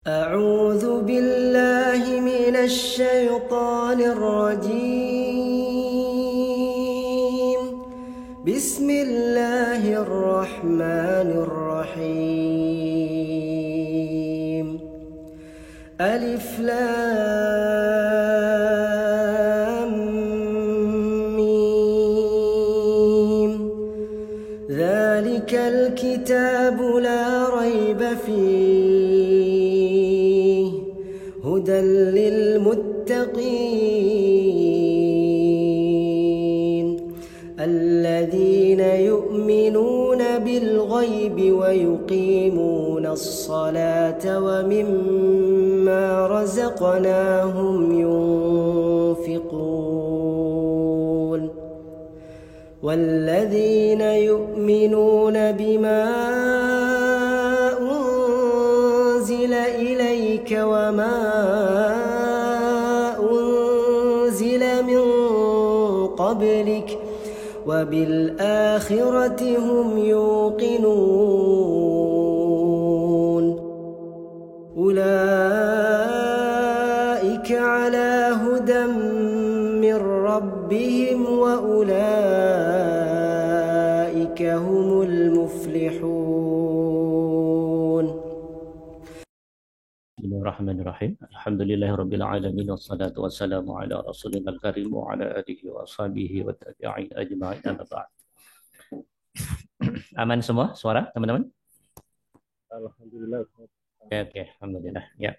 أعوذ بالله من الشيطان الرجيم. بسم الله الرحمن الرحيم. ألف لام ميم. ذلك الكتاب لا ريب فيه هدى للمتقين الذين يؤمنون بالغيب ويقيمون الصلاة ومما رزقناهم ينفقون والذين يؤمنون بما أنزل إليك وما أنزل من قبلك وبالآخرة هم يوقنون أولئك على هدى من ربهم وأولئك هم المفلحون. Bismillahirrahmanirrahim. Alhamdulillahirabbil alamin wassalatu wassalamu ala rasulil karim wa ala alihi wa ashabihi wa tabi'in ajma'in amma ba'd. Aman semua suara teman-teman? Alhamdulillah. Oke, oke, alhamdulillah. Ya.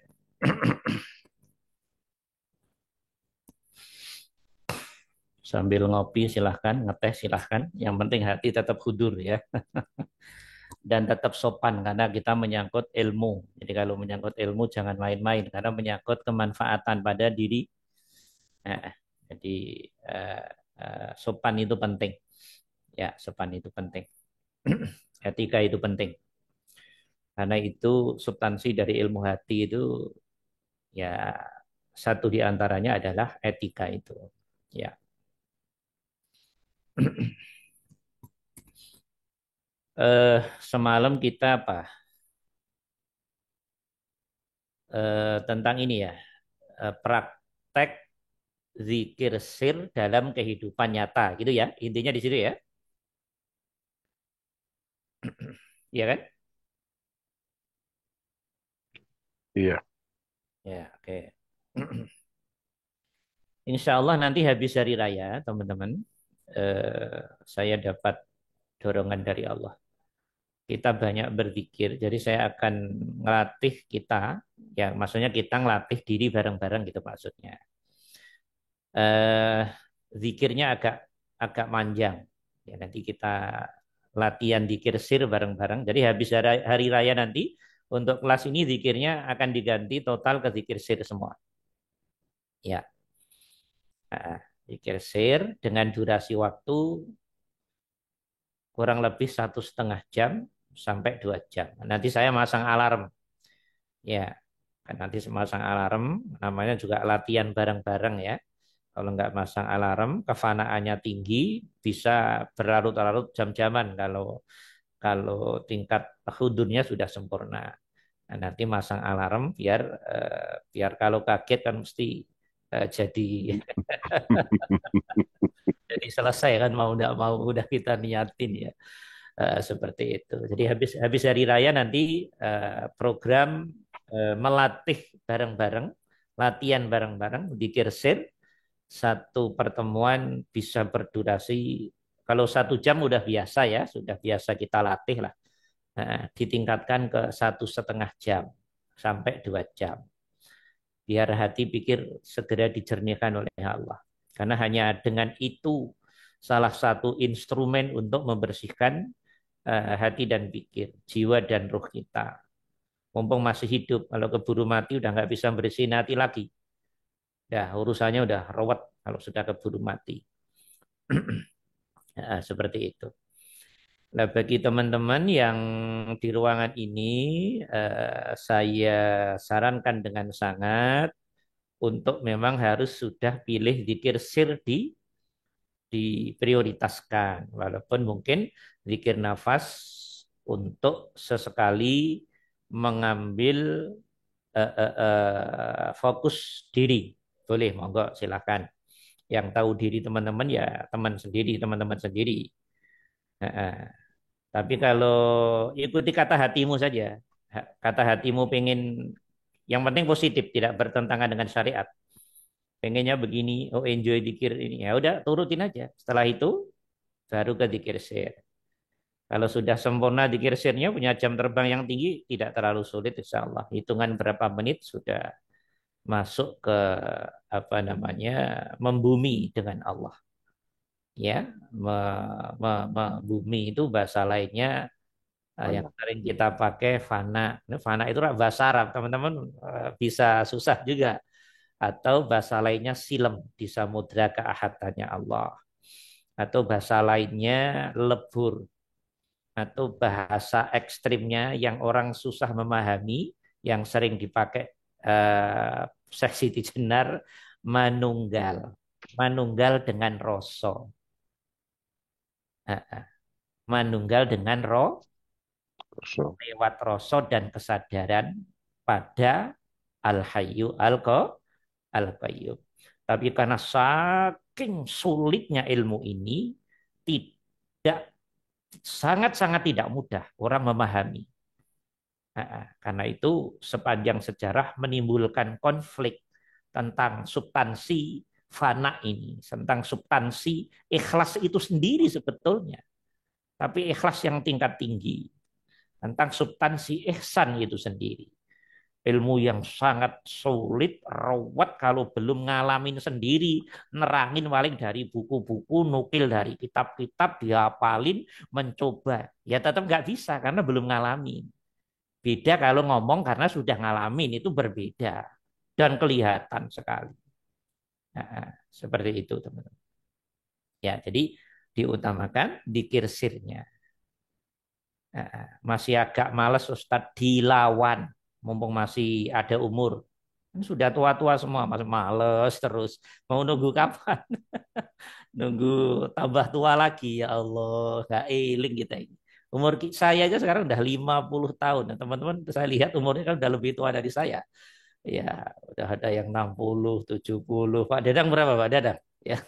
Sambil ngopi silahkan, ngeteh silahkan. Yang penting hati tetap hudur ya. Dan tetap sopan karena kita menyangkut ilmu. Jadi kalau menyangkut ilmu jangan main-main karena menyangkut kemanfaatan pada diri. Eh, jadi eh, sopan itu penting. Ya, sopan itu penting. Etika itu penting. Karena itu substansi dari ilmu hati itu ya satu di antaranya adalah etika itu. Ya. Semalam kita apa? Tentang ini ya. Praktek zikir sir dalam kehidupan nyata gitu ya. Intinya di situ ya. Iya kan? Iya. Ya, oke. Insya Allah nanti habis hari raya, teman-teman, saya dapat dorongan dari Allah. Kita banyak berzikir, jadi saya akan ngelatih kita, ya maksudnya kita ngelatih diri bareng-bareng gitu maksudnya. Eh, Zikirnya agak agak manjang. Ya, nanti kita latihan zikir sir bareng-bareng. Jadi habis hari raya nanti untuk kelas ini zikirnya akan diganti total ke zikir sir semua. Ya, zikir sir dengan durasi waktu kurang lebih 1,5 jam sampai 2 jam. Nanti saya masang alarm. Ya, kan nanti masang alarm, namanya juga latihan bareng-bareng ya. Kalau nggak masang alarm, kefanaannya tinggi, bisa berlarut-larut jam-jaman kalau kalau tingkat hudurnya sudah sempurna. Nah, nanti masang alarm biar kalau kaget kan mesti jadi jadi selesai kan mau nggak mau udah kita niatin ya. Seperti itu. Jadi habis habis hari raya nanti program melatih bareng-bareng, latihan bareng-bareng di Kirsir. Satu pertemuan bisa berdurasi kalau 1 jam udah biasa ya, sudah biasa kita latih lah. Ditingkatkan ke 1,5 jam sampai 2 jam. Biar hati pikir segera dijernihkan oleh Allah. Karena hanya dengan itu salah satu instrumen untuk membersihkan hati dan pikir, jiwa dan ruh kita. Mumpung masih hidup, kalau keburu mati udah nggak bisa bersihin hati lagi. Dah urusannya udah rawat kalau sudah keburu mati. Seperti itu. Nah, bagi teman-teman yang di ruangan ini, saya sarankan dengan sangat untuk memang harus sudah pilih zikir sir diprioritaskan. Walaupun mungkin zikir nafas untuk sesekali mengambil fokus diri. Boleh, monggo silakan. Yang tahu diri teman-teman ya teman sendiri, teman-teman sendiri. Tapi kalau ikuti kata hatimu saja, kata hatimu pengen, yang penting positif, tidak bertentangan dengan syariat. Pengennya begini, oh enjoy dikir ini, ya udah turutin aja. Setelah itu baru ke dikir sir. Kalau sudah sempurna dikir sirnya, punya jam terbang yang tinggi, tidak terlalu sulit insya Allah. Hitungan berapa menit sudah masuk ke apa namanya, membumi dengan Allah. Ya, bumi itu bahasa lainnya yang sering kita pakai fana. Ini fana itu bahasa Arab, teman-teman bisa susah juga. Atau bahasa lainnya silem di samudra keahatannya Allah. Atau bahasa lainnya lebur. Atau bahasa ekstrimnya yang orang susah memahami, yang sering dipakai eh, seksi di jenar, manunggal. Manunggal dengan roso. Manunggal dengan lewat rasa dan kesadaran pada Al-Hayyu Al-Qayyum. Tapi karena saking sulitnya ilmu ini, tidak, sangat-sangat tidak mudah orang memahami. Karena itu sepanjang sejarah menimbulkan konflik tentang substansi fana ini, tentang substansi ikhlas itu sendiri sebetulnya. Tapi ikhlas yang tingkat tinggi, tentang substansi ihsan itu sendiri. Ilmu yang sangat sulit, rawat kalau belum ngalamin sendiri, nerangin paling dari buku-buku, nukil dari kitab-kitab, dihafalin, mencoba. Ya tetap nggak bisa karena belum ngalamin. Beda kalau ngomong karena sudah ngalamin, itu berbeda. Dan kelihatan sekali. Nah, seperti itu teman-teman. Ya, jadi diutamakan dikir sirnya. Masih agak males Ustadz dilawan, mumpung masih ada umur. Kan sudah tua-tua semua, masih males terus. Mau nunggu kapan? Nunggu tambah tua lagi, ya Allah. Gak eling kita ini. Umur saya aja sekarang udah 50 tahun. Nah, teman-teman saya lihat umurnya kan udah lebih tua dari saya. Ya, udah ada yang 60, 70. Pak Dadang berapa, Pak Dadang? Ya,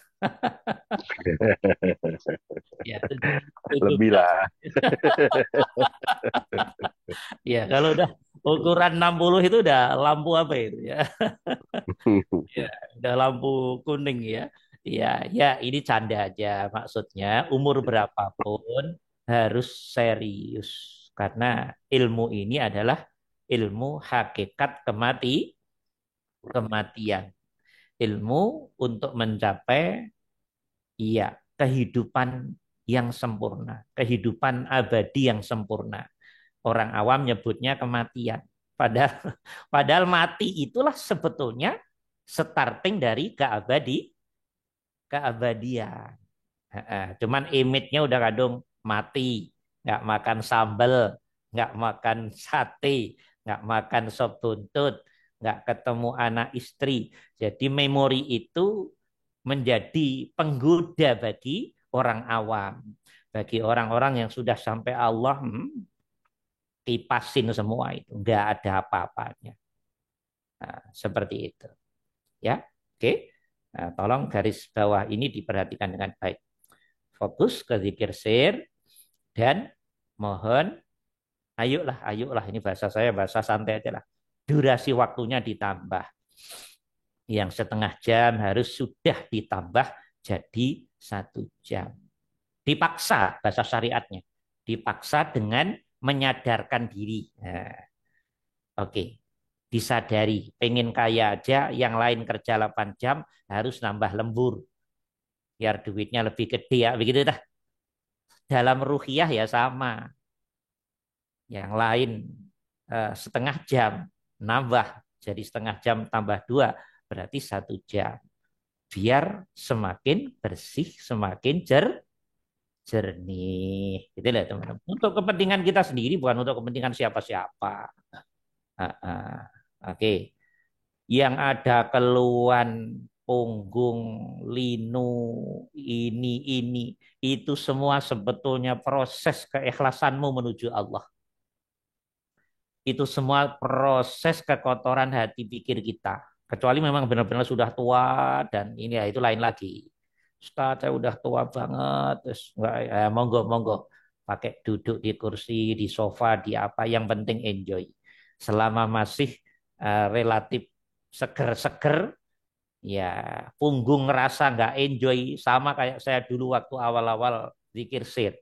ya, Lebih 17. lah. Ya, kalau udah ukuran 60 itu udah lampu apa itu ya? Ya, udah lampu kuning ya. Ya, ya ini canda aja maksudnya. Umur berapapun harus serius karena ilmu ini adalah ilmu hakikat kematian. Ilmu untuk mencapai iya kehidupan yang sempurna, kehidupan abadi yang sempurna. Orang awam nyebutnya kematian. Padahal, padahal mati itulah sebetulnya starting dari keabadian. Cuman image-nya udah kadung mati, nggak makan sambal, nggak makan sate, nggak makan sop buntut, nggak ketemu anak istri. Jadi memori itu menjadi penggoda bagi orang awam. Bagi orang-orang yang sudah sampai Allah, kipasin semua itu, nggak ada apa-apanya. Nah, seperti itu, ya. Oke, nah, tolong garis bawah ini diperhatikan dengan baik. Fokus ke zikir sir dan mohon, ayolah, ayolah, ini bahasa saya bahasa santai aja lah. Durasi waktunya ditambah. Yang setengah jam harus sudah ditambah jadi 1 jam. Dipaksa bahasa syariatnya. Dipaksa dengan menyadarkan diri. Nah, oke, disadari, pengen kaya aja, yang lain kerja 8 jam, harus nambah lembur. Biar duitnya lebih gede ya, begitu dah. Dalam ruhiyah ya sama. Yang lain setengah jam, nambah. Jadi setengah jam tambah 2, berarti 1 jam. Biar semakin bersih, semakin jernih. Gitu lah teman-teman. Untuk kepentingan kita sendiri, bukan untuk kepentingan siapa-siapa. Oke. Yang ada keluhan punggung, linu, ini, itu semua sebetulnya proses keikhlasanmu menuju Allah. Itu semua proses kekotoran hati pikir kita. Kecuali memang benar-benar sudah tua dan ini ya itu lain lagi. Ustaz, saya udah tua banget, terus enggak ya, monggo monggo pakai duduk di kursi, di sofa, di apa, yang penting enjoy. Selama masih relatif seger-seger, ya punggung ngerasa nggak enjoy sama kayak saya dulu waktu awal-awal zikir sir.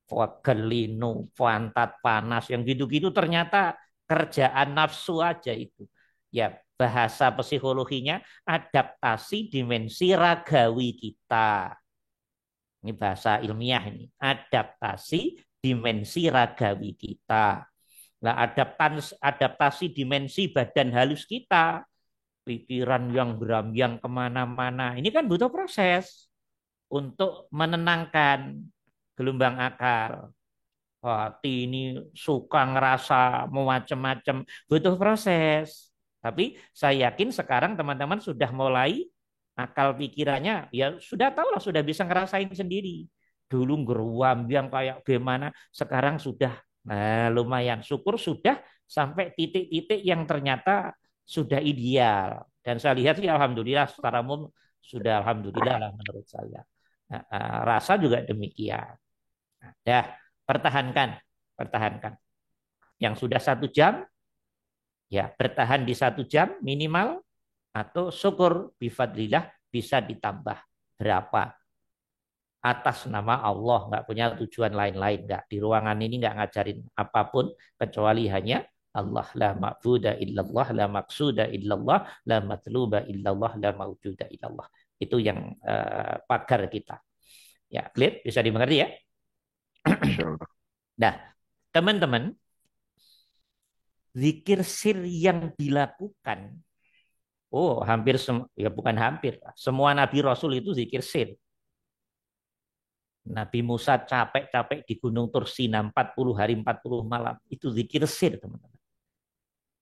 Wagelinu, pantat panas, yang gitu-gitu ternyata kerjaan nafsu aja itu. Ya bahasa psikologinya adaptasi dimensi ragawi kita. Ini bahasa ilmiah ini. Adaptasi dimensi ragawi kita. Nah, adaptasi dimensi badan halus kita, pikiran yang berambyang kemana-mana. Ini kan butuh proses untuk menenangkan gelombang akal. Hati ini suka ngerasa mau macam-macam, butuh proses. Tapi saya yakin sekarang teman-teman sudah mulai akal pikirannya, ya sudah tahu lah, sudah bisa ngerasain sendiri. Dulu geruam yang kayak gimana, sekarang sudah lumayan. Syukur sudah sampai titik-titik yang ternyata sudah ideal. Dan saya lihat sih alhamdulillah secara umum sudah alhamdulillah lah menurut saya. Rasa juga demikian. Nah, ya, pertahankan, pertahankan. Yang sudah 1 jam, ya bertahan di 1 jam minimal, atau syukur bifadlillah bisa ditambah berapa atas nama Allah, nggak punya tujuan lain-lain, nggak di ruangan ini nggak ngajarin apapun kecuali hanya Allah, la ma'budu illallah, la maqsuda illallah, la matluba illallah, la mawjuda illallah. Itu yang pagar kita. Ya, clear? Bisa dimengerti ya? Insya Allah. Nah, teman-teman, zikir sir yang dilakukan, oh hampir ya bukan hampir, semua Nabi Rasul itu zikir sir. Nabi Musa capek-capek di Gunung Tursina 40 hari 40 malam. Itu zikir sir, teman-teman.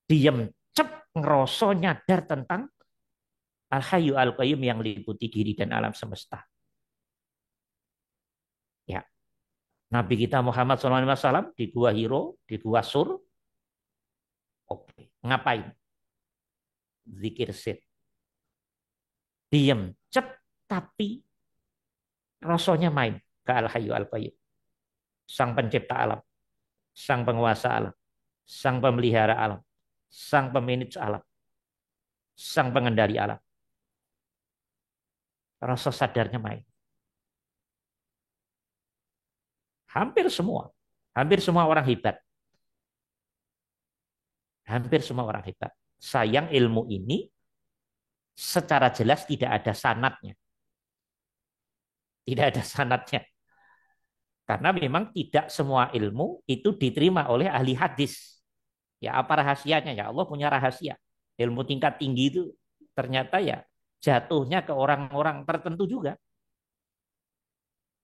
Diam, cep, ngeroso, nyadar tentang Al-Hayyu Al-Qayyum yang meliputi diri dan alam semesta. Ya, Nabi kita Muhammad SAW di Gua Hiro, di Gua Sur, oke, ngapain? Zikir sir. Diam, cep, tapi rasanya main ke Al-Hayyu Al-Qayyum. Sang pencipta alam, sang penguasa alam, sang pemelihara alam, sang pemanage alam, sang pengendali alam. Rasa sadarnya main. Hampir semua orang hebat. Hampir semua orang hebat. Sayang ilmu ini secara jelas tidak ada sanatnya. Tidak ada sanatnya. Karena memang tidak semua ilmu itu diterima oleh ahli hadis. Ya apa rahasianya? Ya Allah punya rahasia. Ilmu tingkat tinggi itu ternyata ya jatuhnya ke orang-orang tertentu juga.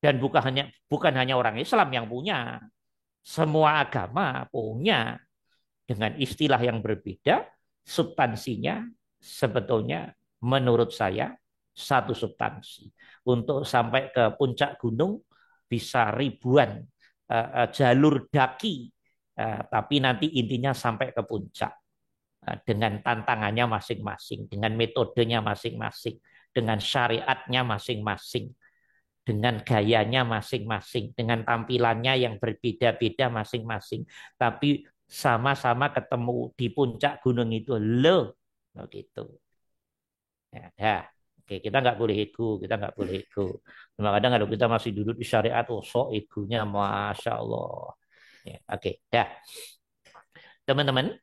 Dan bukan hanya orang Islam yang punya. Semua agama punya. Dengan istilah yang berbeda, substansinya sebetulnya menurut saya satu substansi. Untuk sampai ke puncak gunung bisa ribuan jalur daki, tapi nanti intinya sampai ke puncak dengan tantangannya masing-masing, dengan metodenya masing-masing, dengan syariatnya masing-masing, dengan gayanya masing-masing, dengan tampilannya yang berbeda-beda masing-masing. Tapi sama-sama ketemu di puncak gunung itu loh, gitu. Ya, dah. Oke, kita nggak boleh ego, kita nggak boleh ego. Kadang kalau kita masih duduk di syariat, oh, so egonya, masya Allah. Ya, oke, dah. Teman-teman,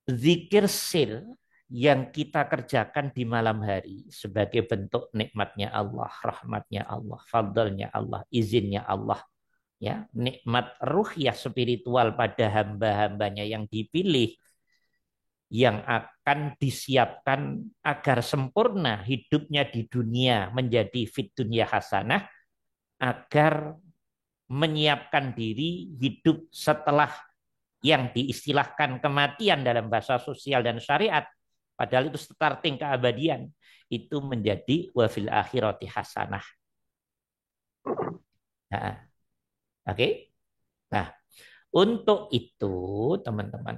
zikir sir yang kita kerjakan di malam hari sebagai bentuk nikmatnya Allah, rahmatnya Allah, fadlnya Allah, izinnya Allah, ya, nikmat ruhiyah spiritual pada hamba-hambanya yang dipilih, yang akan disiapkan agar sempurna hidupnya di dunia menjadi fit dunia hasanah, agar menyiapkan diri hidup setelah yang diistilahkan kematian dalam bahasa sosial dan syariat, padahal itu starting keabadian, itu menjadi wafil akhirati hasanah. Nah, oke. Nah, Untuk itu, teman-teman,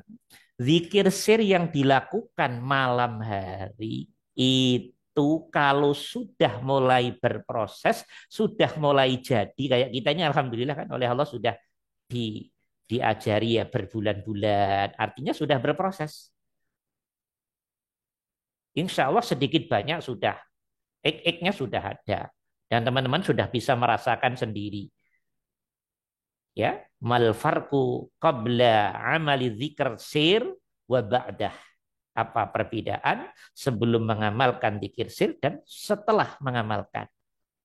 zikir sir yang dilakukan malam hari itu kalau sudah mulai berproses, sudah mulai jadi kayak kita ini alhamdulillah kan oleh Allah sudah di diajari ya berbulan-bulan, artinya sudah berproses. Insya Allah sedikit banyak sudah, ek-eknya sudah ada. Dan teman-teman sudah bisa merasakan sendiri. Ya, mal farqu qabla amali dzikr sir wa ba'dah. Apa perbedaan sebelum mengamalkan dzikir sir dan setelah mengamalkan.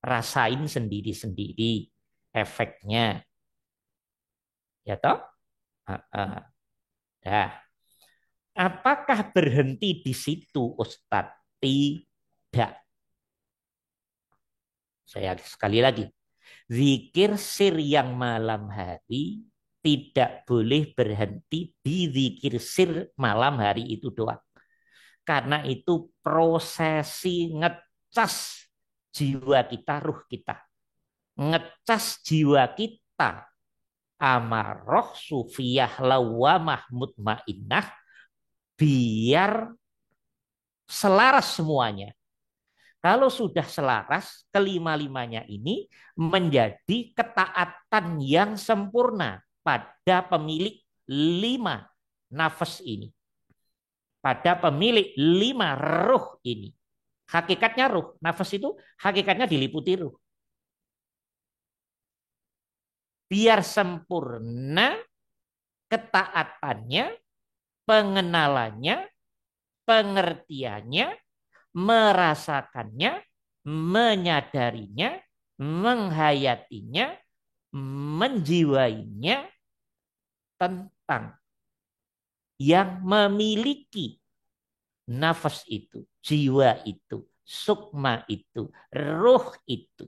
Rasain sendiri-sendiri efeknya. Ya toh? Dah. Apakah berhenti di situ Ustadz? Tidak. Saya sekali lagi. Zikir sir yang malam hari tidak boleh berhenti di zikir sir malam hari itu doang. Karena itu prosesi ngecas jiwa kita, ruh kita. Ngecas jiwa kita. Amarah, sufiyah, lawamah, mutmainnah. Biar selaras semuanya. Kalau sudah selaras, kelima-limanya ini menjadi ketaatan yang sempurna pada pemilik 5 nafas ini. Pada pemilik 5 ruh ini. Hakikatnya ruh. Nafas itu hakikatnya diliputi ruh. Biar sempurna ketaatannya, pengenalannya, pengertiannya, merasakannya, menyadarinya, menghayatinya, menjiwainya tentang yang memiliki nafas itu, jiwa itu, sukma itu, ruh itu.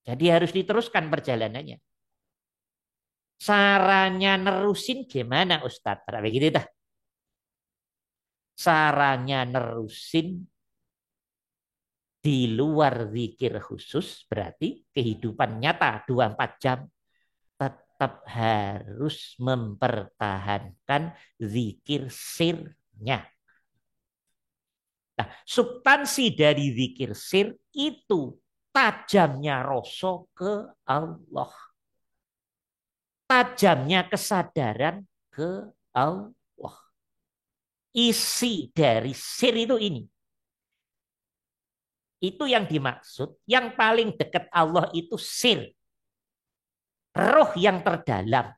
Jadi harus diteruskan perjalanannya. Caranya nerusin gimana Ustadz? Begitu dah. Caranya nerusin di luar zikir khusus berarti kehidupan nyata 24 jam tetap harus mempertahankan zikir sirnya. Nah, substansi dari zikir sir itu tajamnya rasa ke Allah. Tajamnya kesadaran ke Allah. Isi dari sir itu ini. Itu yang dimaksud. Yang paling dekat Allah itu sir. Roh yang terdalam.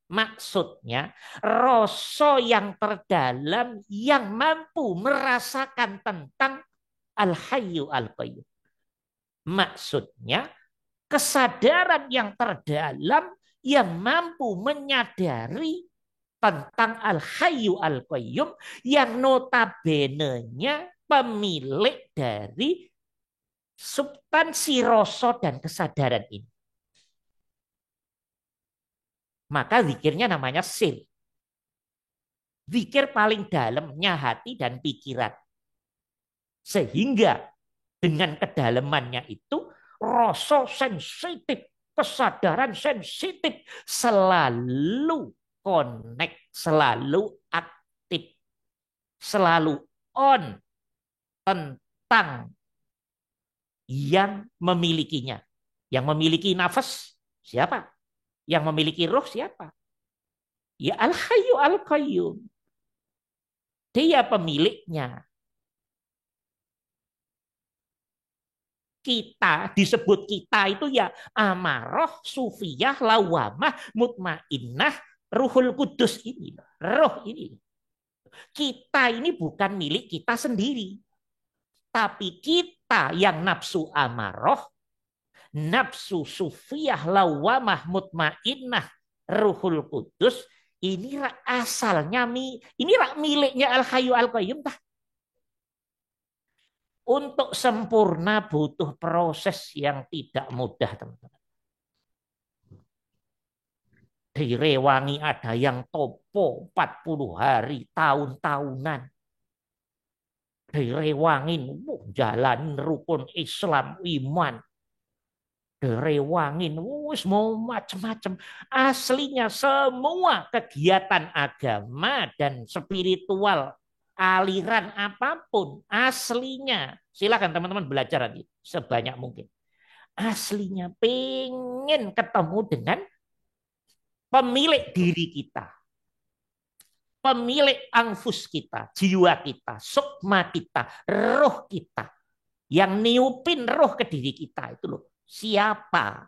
Maksudnya rasa yang terdalam yang mampu merasakan tentang Al-Hayyu Al-Qayyum. Maksudnya kesadaran yang terdalam yang mampu menyadari tentang Al-Hayyu Al-Qayyum yang notabene-nya pemilik dari substansi rasa dan kesadaran ini. Maka zikirnya namanya sir. Zikir paling dalamnya hati dan pikiran. Sehingga dengan kedalamannya itu rasa sensitif, kesadaran sensitif selalu connect, selalu aktif, selalu on tentang yang memilikinya. Yang memiliki nafas siapa? Yang memiliki roh siapa? Ya Al-Hayyu Al-Qayyum. Dia pemiliknya. Kita, disebut kita itu ya amarah, sufiyah, lawamah, mutmainnah, ruhul kudus ini. Roh ini. Kita ini bukan milik kita sendiri. Tapi kita yang nafsu amarah, nafsu sufiyah, lawamah, mutmainnah, ruhul kudus, ini asalnya ini miliknya Al-Hayyu Al-Qayyum tah. Untuk sempurna butuh proses yang tidak mudah, teman-teman. Di Rewangi ada yang topo 40 hari, tahun-tahunan. Di Rewangi jalan rukun Islam, iman. derewangin, wus mau macam-macam. Aslinya semua kegiatan agama dan spiritual aliran apapun aslinya. Silakan teman-teman belajar nanti sebanyak mungkin. Aslinya pengen ketemu dengan pemilik diri kita. Pemilik anfus kita, jiwa kita, sukma kita, roh kita. Yang niupin roh ke diri kita itu loh. Siapa?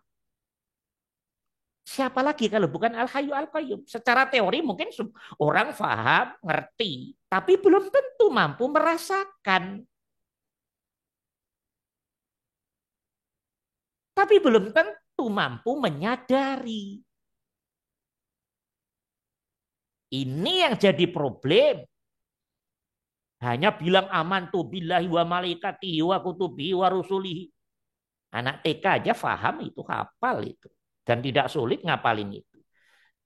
Siapa lagi kalau bukan Al-Hayyu Al-Qayyum? Secara teori mungkin orang paham, ngerti, tapi belum tentu mampu merasakan. Tapi belum tentu mampu menyadari. Ini yang jadi problem. Hanya bilang amantu billahi wa malaikatihi wa kutubihi wa rusulihi. Anak TK aja paham itu, hafal itu. Dan tidak sulit ngapalin itu.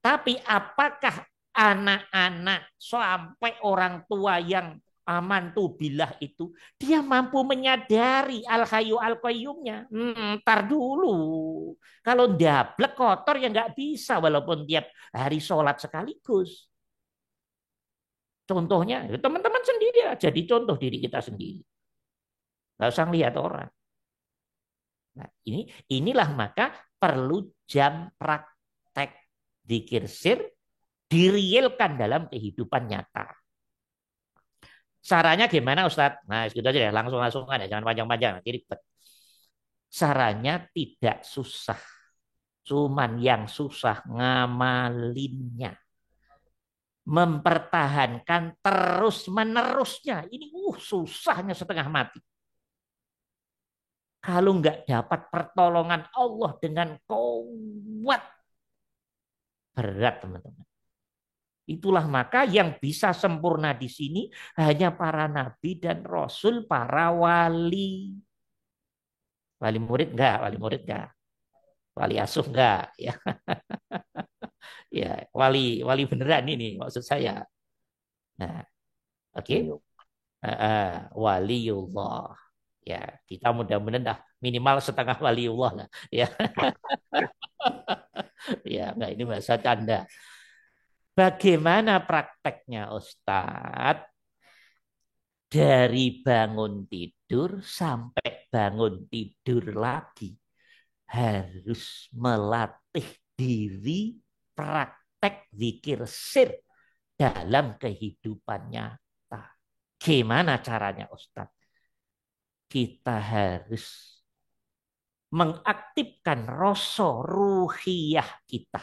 Tapi apakah anak-anak sampai orang tua yang amantu billah itu, dia mampu menyadari al-hayyu al-qayyumnya? Ntar dulu. Kalau ndablek kotor ya nggak bisa walaupun tiap hari sholat sekaligus. Contohnya, teman-teman sendiri ya, jadi contoh diri kita sendiri. Nggak usah lihat orang. Nah, inilah maka perlu jam praktek dzikir sir direalkan dalam kehidupan nyata. Caranya gimana Ustadz? Nah, gitu aja ya, langsung aja, jangan panjang-panjang, nanti ribet. Caranya tidak susah. Cuman yang susah ngamalinnya. Mempertahankan terus-menerusnya. Ini susahnya setengah mati. Kalau nggak dapat pertolongan Allah dengan kuat, berat teman-teman. Itulah maka yang bisa sempurna di sini hanya para nabi dan rasul, para wali. Wali murid enggak, wali murid enggak. Wali asuh enggak, ya. Ya, wali beneran ini maksud saya. Nah, oke. Waliullah. Ya, kita mudah-mudahan dah minimal setengah waliullah lah, ya. Ya, enggak, ini bahasa canda. Bagaimana prakteknya Ustadz? Dari bangun tidur sampai bangun tidur lagi harus melatih diri praktek zikir sir dalam kehidupan nyata. Gimana caranya Ustadz? Kita harus mengaktifkan rasa ruhiyah kita.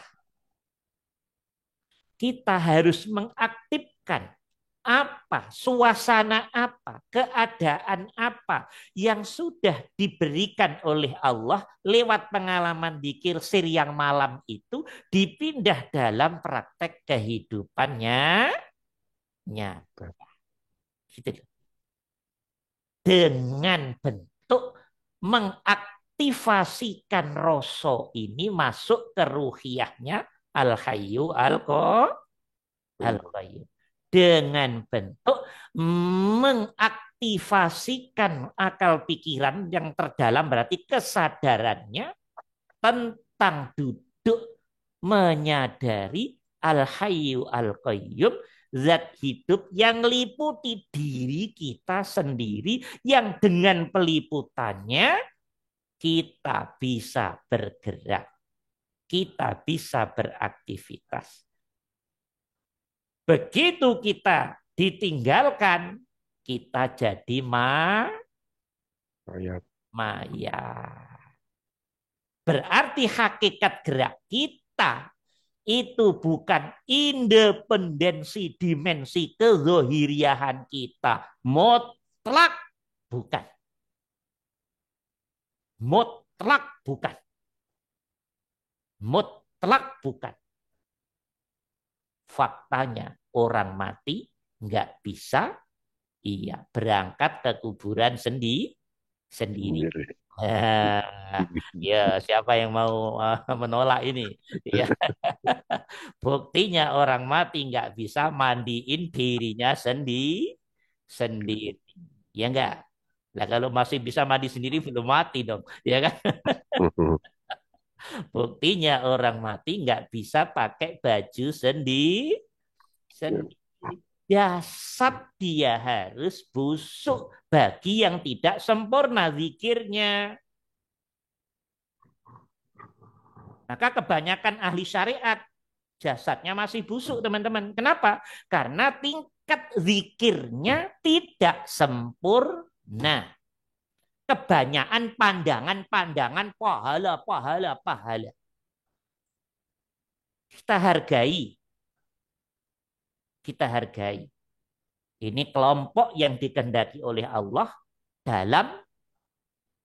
Kita harus mengaktifkan suasana apa, keadaan apa yang sudah diberikan oleh Allah lewat pengalaman dzikir sir yang malam itu dipindah dalam praktek kehidupannya nyata. Gitu. Dengan bentuk mengaktifasikan rasa ini masuk ke ruhiyahnya Al-Hayyu Al-Qayyum. Dengan bentuk mengaktifasikan akal pikiran yang terdalam, berarti kesadarannya tentang duduk menyadari Al-Hayyu Al-Qayyum, zat hidup yang liputi diri kita sendiri, yang dengan peliputannya kita bisa bergerak, kita bisa beraktivitas. Begitu kita ditinggalkan, kita jadi maya. Berarti hakikat gerak kita itu bukan independensi dimensi kezohiriahan kita. Mutlak bukan. Mutlak bukan. Mutlak bukan. Faktanya orang mati nggak bisa berangkat ke kuburan sendiri. Ya, siapa yang mau menolak ini? Ya. Buktinya orang mati nggak bisa mandiin dirinya sendiri. Ya enggak? Lah kalau masih bisa mandi sendiri belum mati dong, ya kan? Buktinya orang mati nggak bisa pakai baju sendiri. Jasad dia harus busuk bagi yang tidak sempurna zikirnya. Maka kebanyakan ahli syariat jasadnya masih busuk, teman-teman. Kenapa? Karena tingkat zikirnya tidak sempurna. Kebanyakan pandangan-pandangan pahala, pahala, pahala. Kita hargai. Kita hargai. Ini kelompok yang dikehendaki oleh Allah dalam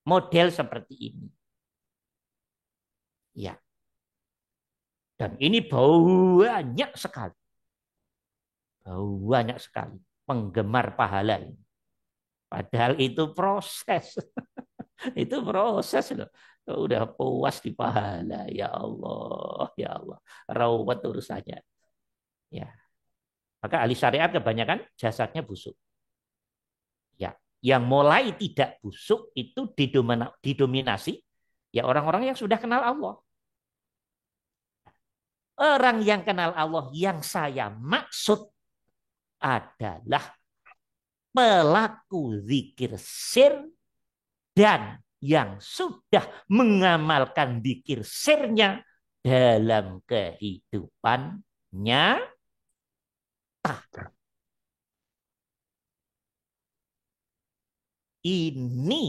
model seperti ini. Ya. Dan ini banyak sekali. Banyak sekali penggemar pahala ini. Padahal itu proses. Itu proses loh. Udah puas di pahala. Ya Allah. Ya Allah. Rawat urusannya. Ya. Maka ahli syariat kebanyakan jasadnya busuk. Ya. Yang mulai tidak busuk itu didominasi ya orang-orang yang sudah kenal Allah. Orang yang kenal Allah yang saya maksud adalah pelaku zikir sir dan yang sudah mengamalkan zikir sirnya dalam kehidupannya. Ini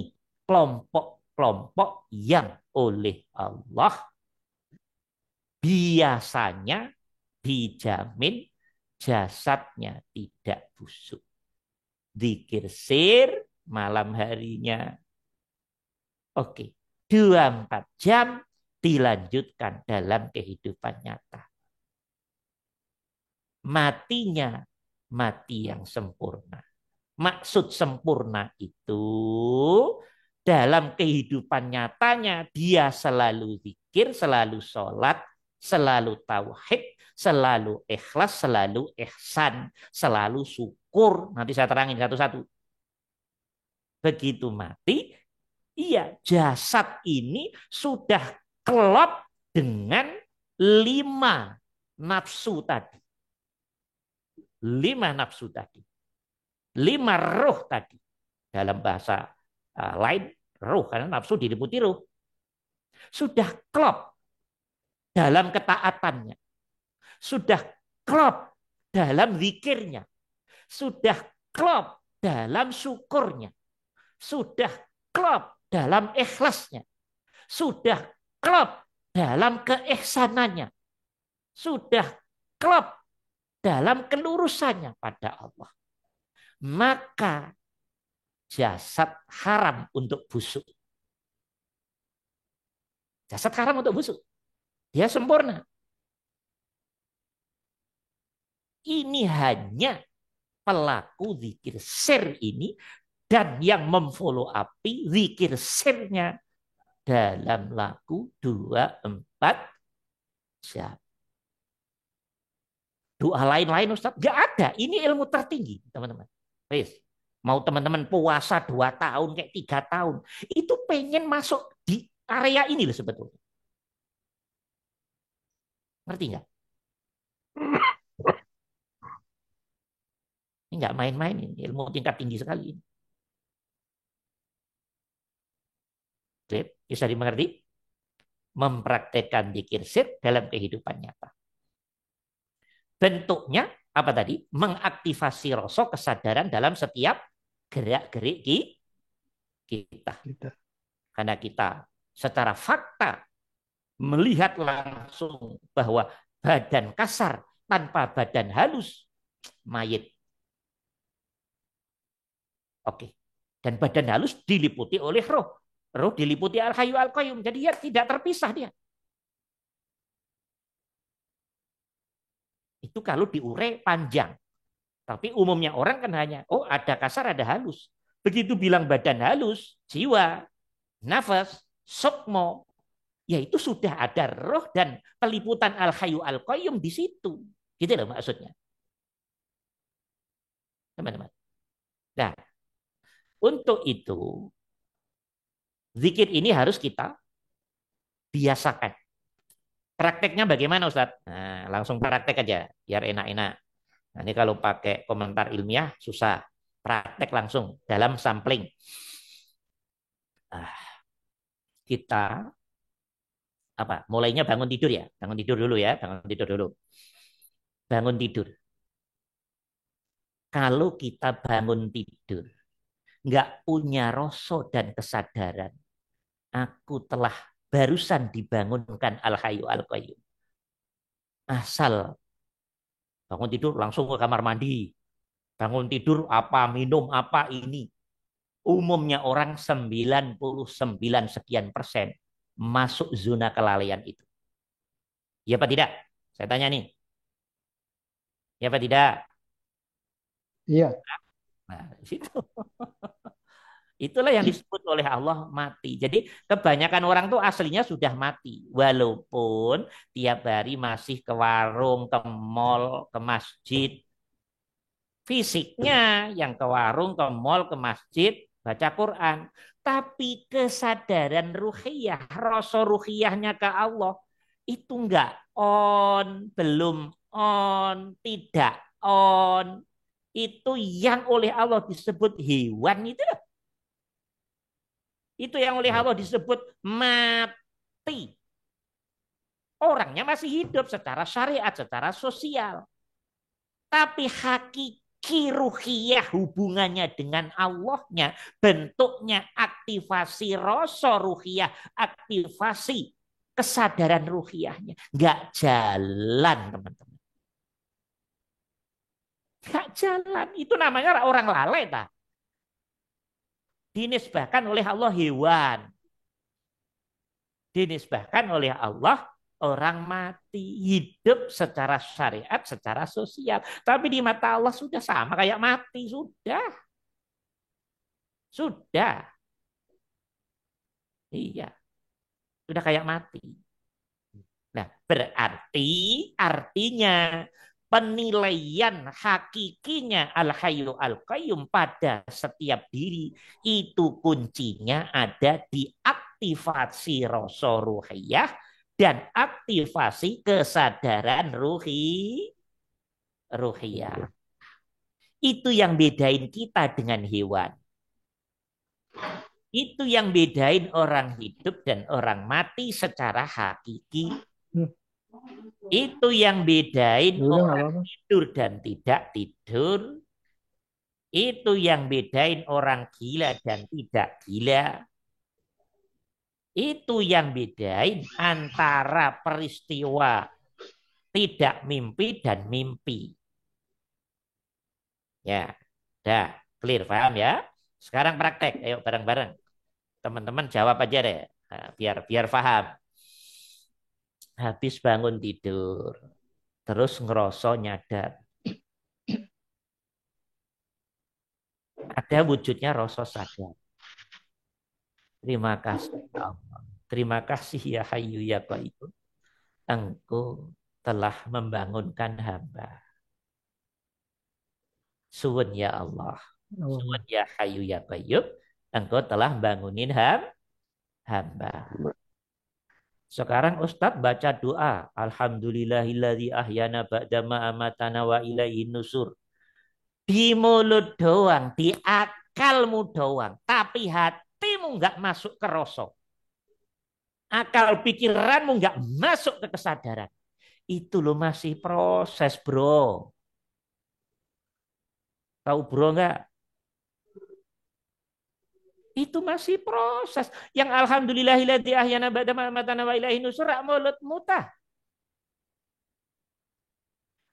kelompok-kelompok yang oleh Allah biasanya dijamin jasadnya tidak busuk. Zikir sir malam harinya. Oke, 24 jam dilanjutkan dalam kehidupan nyata. Matinya mati yang sempurna. Maksud sempurna itu dalam kehidupan nyatanya dia selalu zikir, selalu sholat, selalu tauhid, selalu ikhlas, selalu ihsan, selalu syukur. Nanti saya terangin satu-satu. Begitu mati, iya jasad ini sudah kelop dengan 5 nafsu tadi. 5 nafsu tadi. 5 roh tadi. Dalam bahasa lain, roh. Karena nafsu diliputi roh. Sudah klop dalam ketaatannya. Sudah klop dalam zikirnya. Sudah klop dalam syukurnya. Sudah klop dalam ikhlasnya. Sudah klop dalam keihsanannya. Sudah klop dalam kelurusannya pada Allah. Maka jasad haram untuk busuk. Jasad haram untuk busuk. Dia sempurna. Ini hanya pelaku zikir sir ini dan yang memfollow upi zikir sirnya dalam laku 24 jam. Doa lain-lain Ustaz, nggak ada. Ini ilmu tertinggi, teman-teman. Mau teman-teman puasa 2 tahun, kayak 3 tahun. Itu pengen masuk di area ini loh sebetulnya. Ngerti nggak? Ini nggak main-main, ini ilmu tingkat tinggi sekali. Bisa dimengerti? Mempraktekkan dzikir sir dalam kehidupan nyata. Bentuknya apa tadi? Mengaktifasi rasa kesadaran dalam setiap gerak-gerik kita. Karena kita secara fakta melihat langsung bahwa badan kasar tanpa badan halus mayit. Oke. Dan badan halus diliputi oleh roh. Roh diliputi al-hayyu al-qayyum. Jadi dia tidak terpisah dia. Itu kalau diure panjang. Tapi umumnya orang kan hanya, oh ada kasar, ada halus. Begitu bilang badan halus, jiwa, nafas, sukmo, ya itu sudah ada roh dan peliputan al-hayyu al-qayyum di situ. Gitu loh maksudnya. Teman-teman. Nah, untuk itu, zikir ini harus kita biasakan. Prakteknya bagaimana Ustadz? Nah, langsung praktek aja biar enak-enak. Nah, ini kalau pakai komentar ilmiah susah. Praktek langsung dalam sampling. Ah, kita apa? Mulainya bangun tidur ya. Bangun tidur dulu ya, bangun tidur dulu. Bangun tidur. Kalau kita bangun tidur, nggak punya rasa dan kesadaran, aku telah barusan dibangunkan Al-Hayyu Al-Qayyum. Asal bangun tidur langsung ke kamar mandi. Bangun tidur apa, minum apa ini. Umumnya orang 99 sekian persen masuk zona kelalaian itu. Ya apa tidak? Saya tanya nih. Ya apa tidak? Iya. Nah, situ. Itulah yang disebut oleh Allah mati. Jadi kebanyakan orang tuh aslinya sudah mati. Walaupun tiap hari masih ke warung, ke mall, ke masjid. Fisiknya yang ke warung, ke mall, ke masjid, baca Quran. Tapi kesadaran ruhiyah, rasa ruhiyahnya ke Allah, itu enggak on, belum on, tidak on. Itu yang oleh Allah disebut hewan itu. Itu yang oleh Allah disebut mati. Orangnya masih hidup secara syariat, secara sosial. Tapi hakiki ruhiyah hubungannya dengan Allahnya, bentuknya aktivasi rasa ruhiyah, aktivasi kesadaran ruhiyahnya. Nggak jalan, teman-teman. Nggak jalan. Itu namanya orang lalai, tak? Dinisbahkan oleh Allah hewan. Dinisbahkan oleh Allah orang mati, hidup secara syariat, secara sosial. Tapi di mata Allah sudah sama kayak mati, sudah. Sudah. Iya, sudah kayak mati. Nah, berarti artinya penilaian hakikinya Al-Hayyu Al-Qayyum pada setiap diri itu kuncinya ada di aktivasi rasa ruhiyah dan aktivasi kesadaran ruhiyah. Itu yang bedain kita dengan hewan. Itu yang bedain orang hidup dan orang mati secara hakiki. Itu yang bedain orang tidur dan tidak tidur. Itu yang bedain orang gila dan tidak gila. Itu yang bedain antara peristiwa tidak mimpi dan mimpi. Ya, dah clear, paham ya? Sekarang praktek, ayo bareng-bareng. Teman-teman jawab aja deh, nah, biar paham. Habis bangun tidur, terus ngerosok nyadar. Ada wujudnya rasa sadar. Terima kasih Allah. Terima kasih ya Hayyu ya Qayyum. Engkau telah membangunkan hamba. Suwun ya Allah. Suwun ya Hayyu ya Qayyum. Engkau telah bangunin hamba. Sekarang Ustadz baca doa. Alhamdulillahilladzi ahyana ba'dama amatana wa ilaihin nusur. Di mulut doang, di akalmu doang. Tapi hatimu nggak masuk ke rasa. Akal pikiranmu nggak masuk ke kesadaran. Itu loh masih proses, bro. Tahu bro nggak? Itu masih proses. Yang alhamdulillahilladzi ahyana ba'da ma amatana wa ilaihin nusur mulut mutah.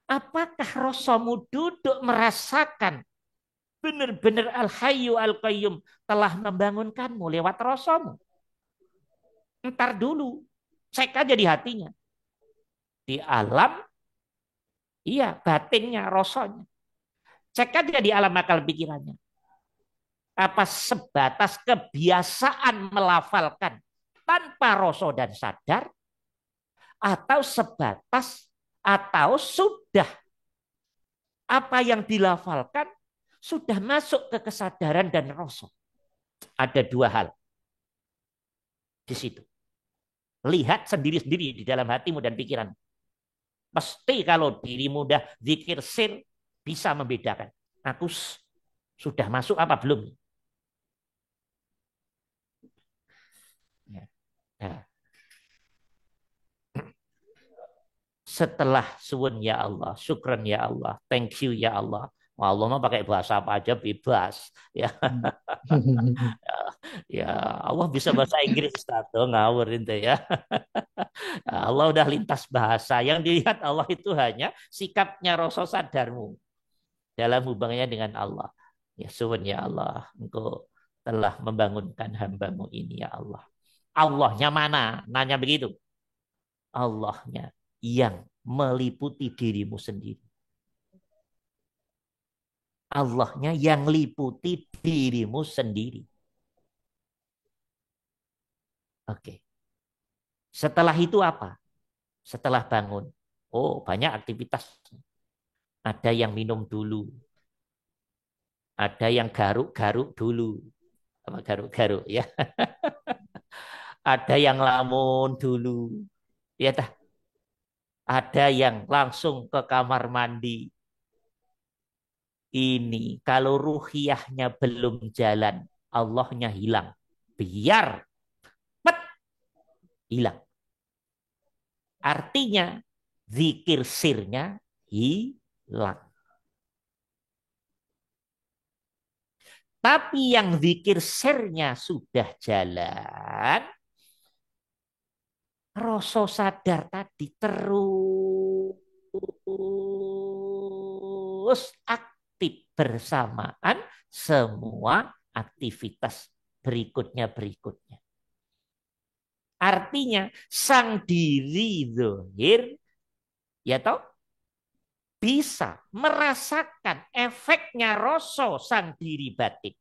Apakah rasamu duduk merasakan benar-benar Al-Hayyu Al-Qayyum telah membangunkanmu lewat rasamu? Ntar dulu, cek aja di hatinya. Di alam, iya batinnya, rasanya. Cek aja di alam akal pikirannya. Apa sebatas kebiasaan melafalkan tanpa rasa dan sadar, atau sebatas atau sudah apa yang dilafalkan sudah masuk ke kesadaran dan rasa. Ada dua hal di situ. Lihat sendiri-sendiri di dalam hatimu dan pikiran. Pasti kalau dirimu udah zikir sir, bisa membedakan. Aku sudah masuk apa belum? Ya. Nah, setelah suwun ya Allah, syukran ya Allah, thank you ya Allah. Wah, Allah mah pakai bahasa apa aja bebas. Ya, ya Allah bisa bahasa Inggris atau ngawur itu ya. Allah udah lintas bahasa. Yang dilihat Allah itu hanya sikapnya rasa sadarmu dalam hubungannya dengan Allah. Ya suwun ya Allah, Engkau telah membangunkan hambamu ini ya Allah. Allahnya mana? Nanya begitu. Allahnya yang meliputi dirimu sendiri. Allahnya yang liputi dirimu sendiri. Oke. Setelah itu apa? Setelah bangun. Oh, banyak aktivitas. Ada yang minum dulu. Ada yang garuk-garuk dulu. Apa garuk-garuk ya. Ada yang lamun dulu. Ya tah. Ada yang langsung ke kamar mandi. Ini kalau ruhiyahnya belum jalan, Allahnya hilang. Biar pet, hilang. Artinya zikir sirnya hilang. Tapi yang zikir sirnya sudah jalan, rasa sadar tadi terus aktif bersamaan semua aktivitas berikutnya. Artinya sang diri zahir ya toh bisa merasakan efeknya rasa sang diri batin.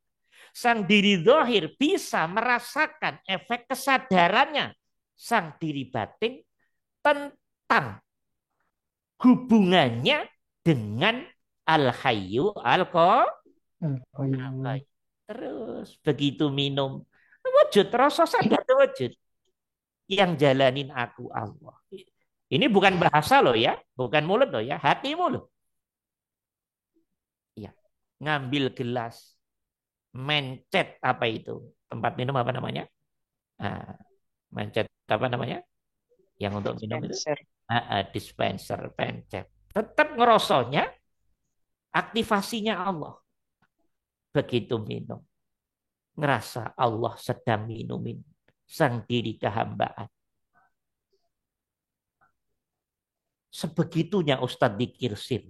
Sang diri zahir bisa merasakan efek kesadarannya sang diri batin tentang hubungannya dengan Al-Hayyu Al-Qayyum. Terus begitu minum, wujud rasa sadar wujud. Yang jalanin aku Allah. Ini bukan bahasa loh ya, bukan mulut loh ya, hatimu loh. Ya, ngambil gelas, mencet apa itu? Tempat minum apa namanya? Nah, mencet apa namanya? Yang untuk minum itu? Dispenser, pencet. Tetap ngerosonya, aktivasinya Allah. Begitu minum, ngerasa Allah sedang minumin sang diri kehambaan. Sebegitunya Ustadz Dzikir Sir.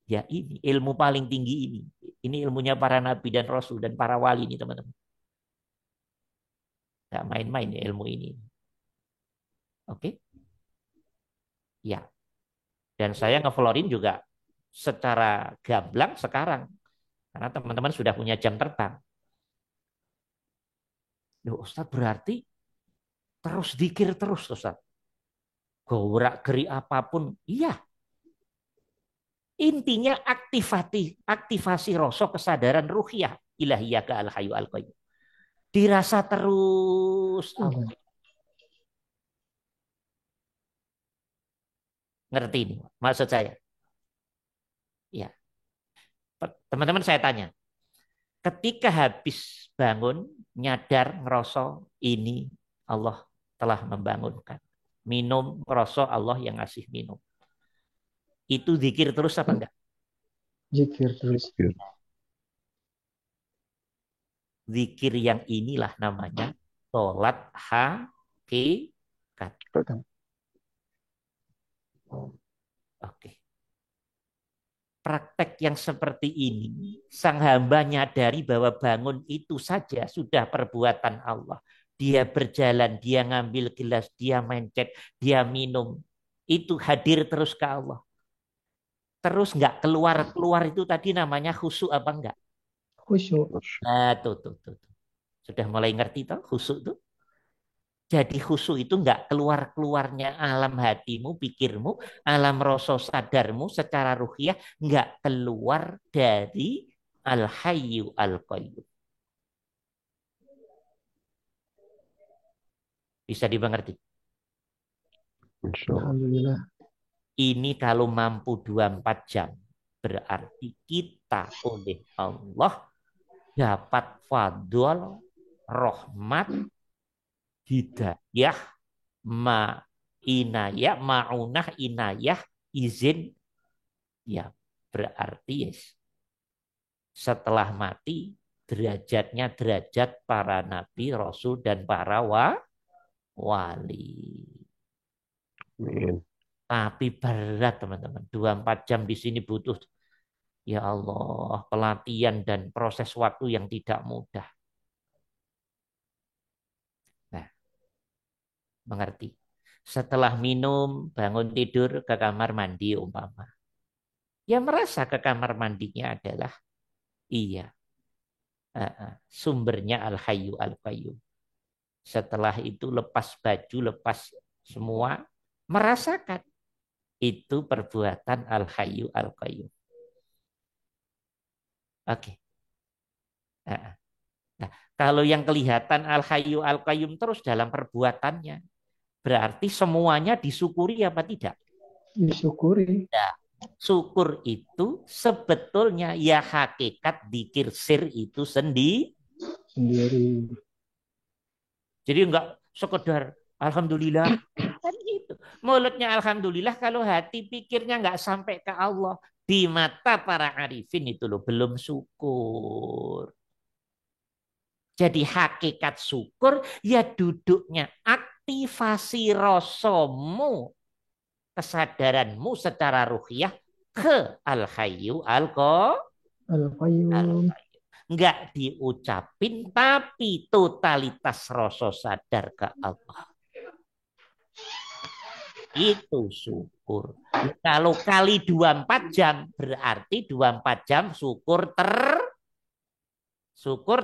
Ya ini ilmu paling tinggi ini. Ini ilmunya para nabi dan rasul dan para wali ini teman-teman. Gak main-main ya ilmu ini. Oke? Ya. Dan saya ngeflorin juga secara gamblang sekarang. Karena teman-teman sudah punya jam terbang. Loh Ustadz berarti terus zikir terus Ustadz. Gerak-geri apapun, iya. Intinya aktivasi rasa kesadaran ruhiyah ilahiyah ke al-hayyu al-qayyum. Dirasa terus. Ngerti ini maksud saya? Ya. Teman-teman saya tanya. Ketika habis bangun, nyadar ngerasa ini Allah telah membangunkan. Minum ngerasa Allah yang ngasih minum. Itu zikir terus apa enggak? Zikir terus. Zikir yang inilah namanya sholat hakikat. Oke. Praktek yang seperti ini, sang hamba nyadari bahwa bangun itu saja sudah perbuatan Allah. Dia berjalan, dia ngambil gelas, dia mencet, dia minum. Itu hadir terus ke Allah. Terus nggak keluar-keluar itu tadi namanya khusyuk apa enggak? Khusyuk. Nah, tuh. Sudah mulai ngerti toh khusyuk tuh? Jadi khusyuk itu nggak keluar-keluarnya alam hatimu, pikirmu, alam rasa sadarmu secara ruhiyah nggak keluar dari Al-Hayyu Al-Qayyum. Bisa dimengerti? Insya Allah. Alhamdulillah. Ini kalau mampu 24 jam. Berarti kita oleh Allah dapat fadl, rahmat, hidayah, inayah, maunah, inayah, izin. Ya, berarti setelah mati derajatnya derajat para nabi, rasul, dan para wali. Amin. Tapi berat teman-teman. 24 jam di sini butuh, ya Allah, pelatihan dan proses waktu yang tidak mudah. Nah, mengerti. Setelah minum, bangun tidur ke kamar mandi umpama. Ya merasa ke kamar mandinya adalah iya. Sumbernya Al-Hayyu Al-Qayyum. Setelah itu lepas baju, lepas semua, merasakan itu perbuatan Al-Hayyu Al-Qayyum. Oke. Nah, kalau yang kelihatan Al-Hayyu Al-Qayyum terus dalam perbuatannya, berarti semuanya disyukuri apa tidak? Disyukuri. Nah, syukur itu sebetulnya ya hakikat dzikir sir itu sendiri. Jadi enggak sekedar alhamdulillah kan gitu. Mulutnya alhamdulillah kalau hati pikirnya enggak sampai ke Allah. Di mata para arifin itu loh belum syukur. Jadi hakikat syukur ya duduknya aktivasi rasamu, kesadaranmu secara ruhiyah ke Al-Hayyu Al-Qayyum. Enggak diucapin tapi totalitas rasa sadar ke Allah. Itu syukur. Kalau kali 24 jam berarti 24 jam syukur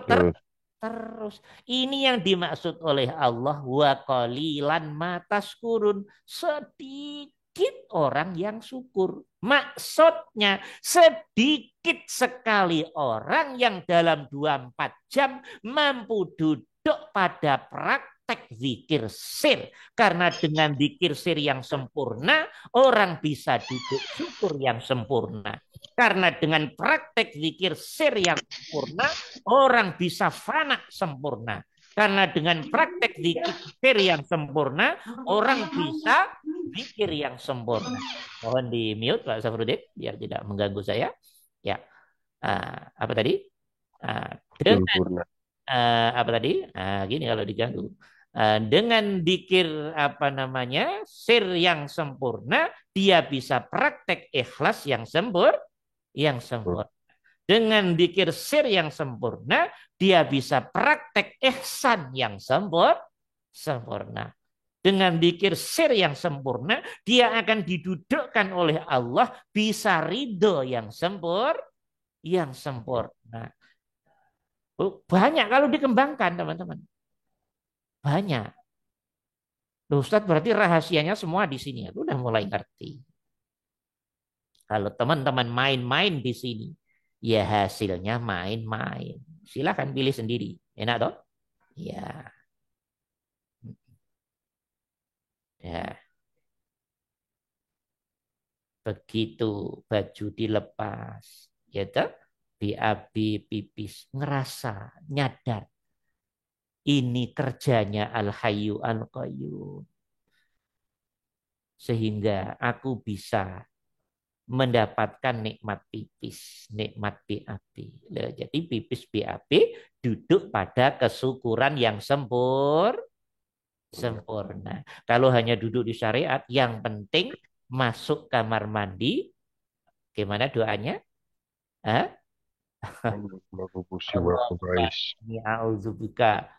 terus. Ini yang dimaksud oleh Allah wa qalilan ma tashkurun. Sedikit orang yang syukur. Maksudnya sedikit sekali orang yang dalam 24 jam mampu duduk pada praktek zikir sir. Karena dengan zikir sir yang sempurna, orang bisa duduk syukur yang sempurna. Karena dengan praktek zikir sir yang sempurna, orang bisa fana sempurna. Karena dengan praktek zikir yang sempurna, orang bisa zikir yang sempurna. Mohon di mute Pak Safruddin biar tidak mengganggu saya. Ya, apa tadi? Dengan apa tadi? Gini kalau diganggu. Dengan zikir apa namanya sir yang sempurna, dia bisa praktek ikhlas yang sempurna. Dengan zikir sir yang sempurna, dia bisa praktek ihsan yang sempurna. Dengan zikir sir yang sempurna, dia akan didudukkan oleh Allah bisa ridho yang sempurna. Banyak kalau dikembangkan teman-teman. Banyak. Ustadz berarti rahasianya semua di sini. Aku udah mulai ngerti. Kalau teman-teman main-main di sini, ya hasilnya main-main. Silakan pilih sendiri. Enak toh? Ya. Ya. Begitu baju dilepas, ya toh? BAB pipis ngerasa nyadar. Ini kerjanya Al-Hayyu Al-Qayyum. Sehingga aku bisa mendapatkan nikmat pipis, nikmat BAB. Jadi pipis BAB duduk pada kesyukuran yang sempurna. Kalau hanya duduk di syariat, yang penting masuk kamar mandi, gimana doanya?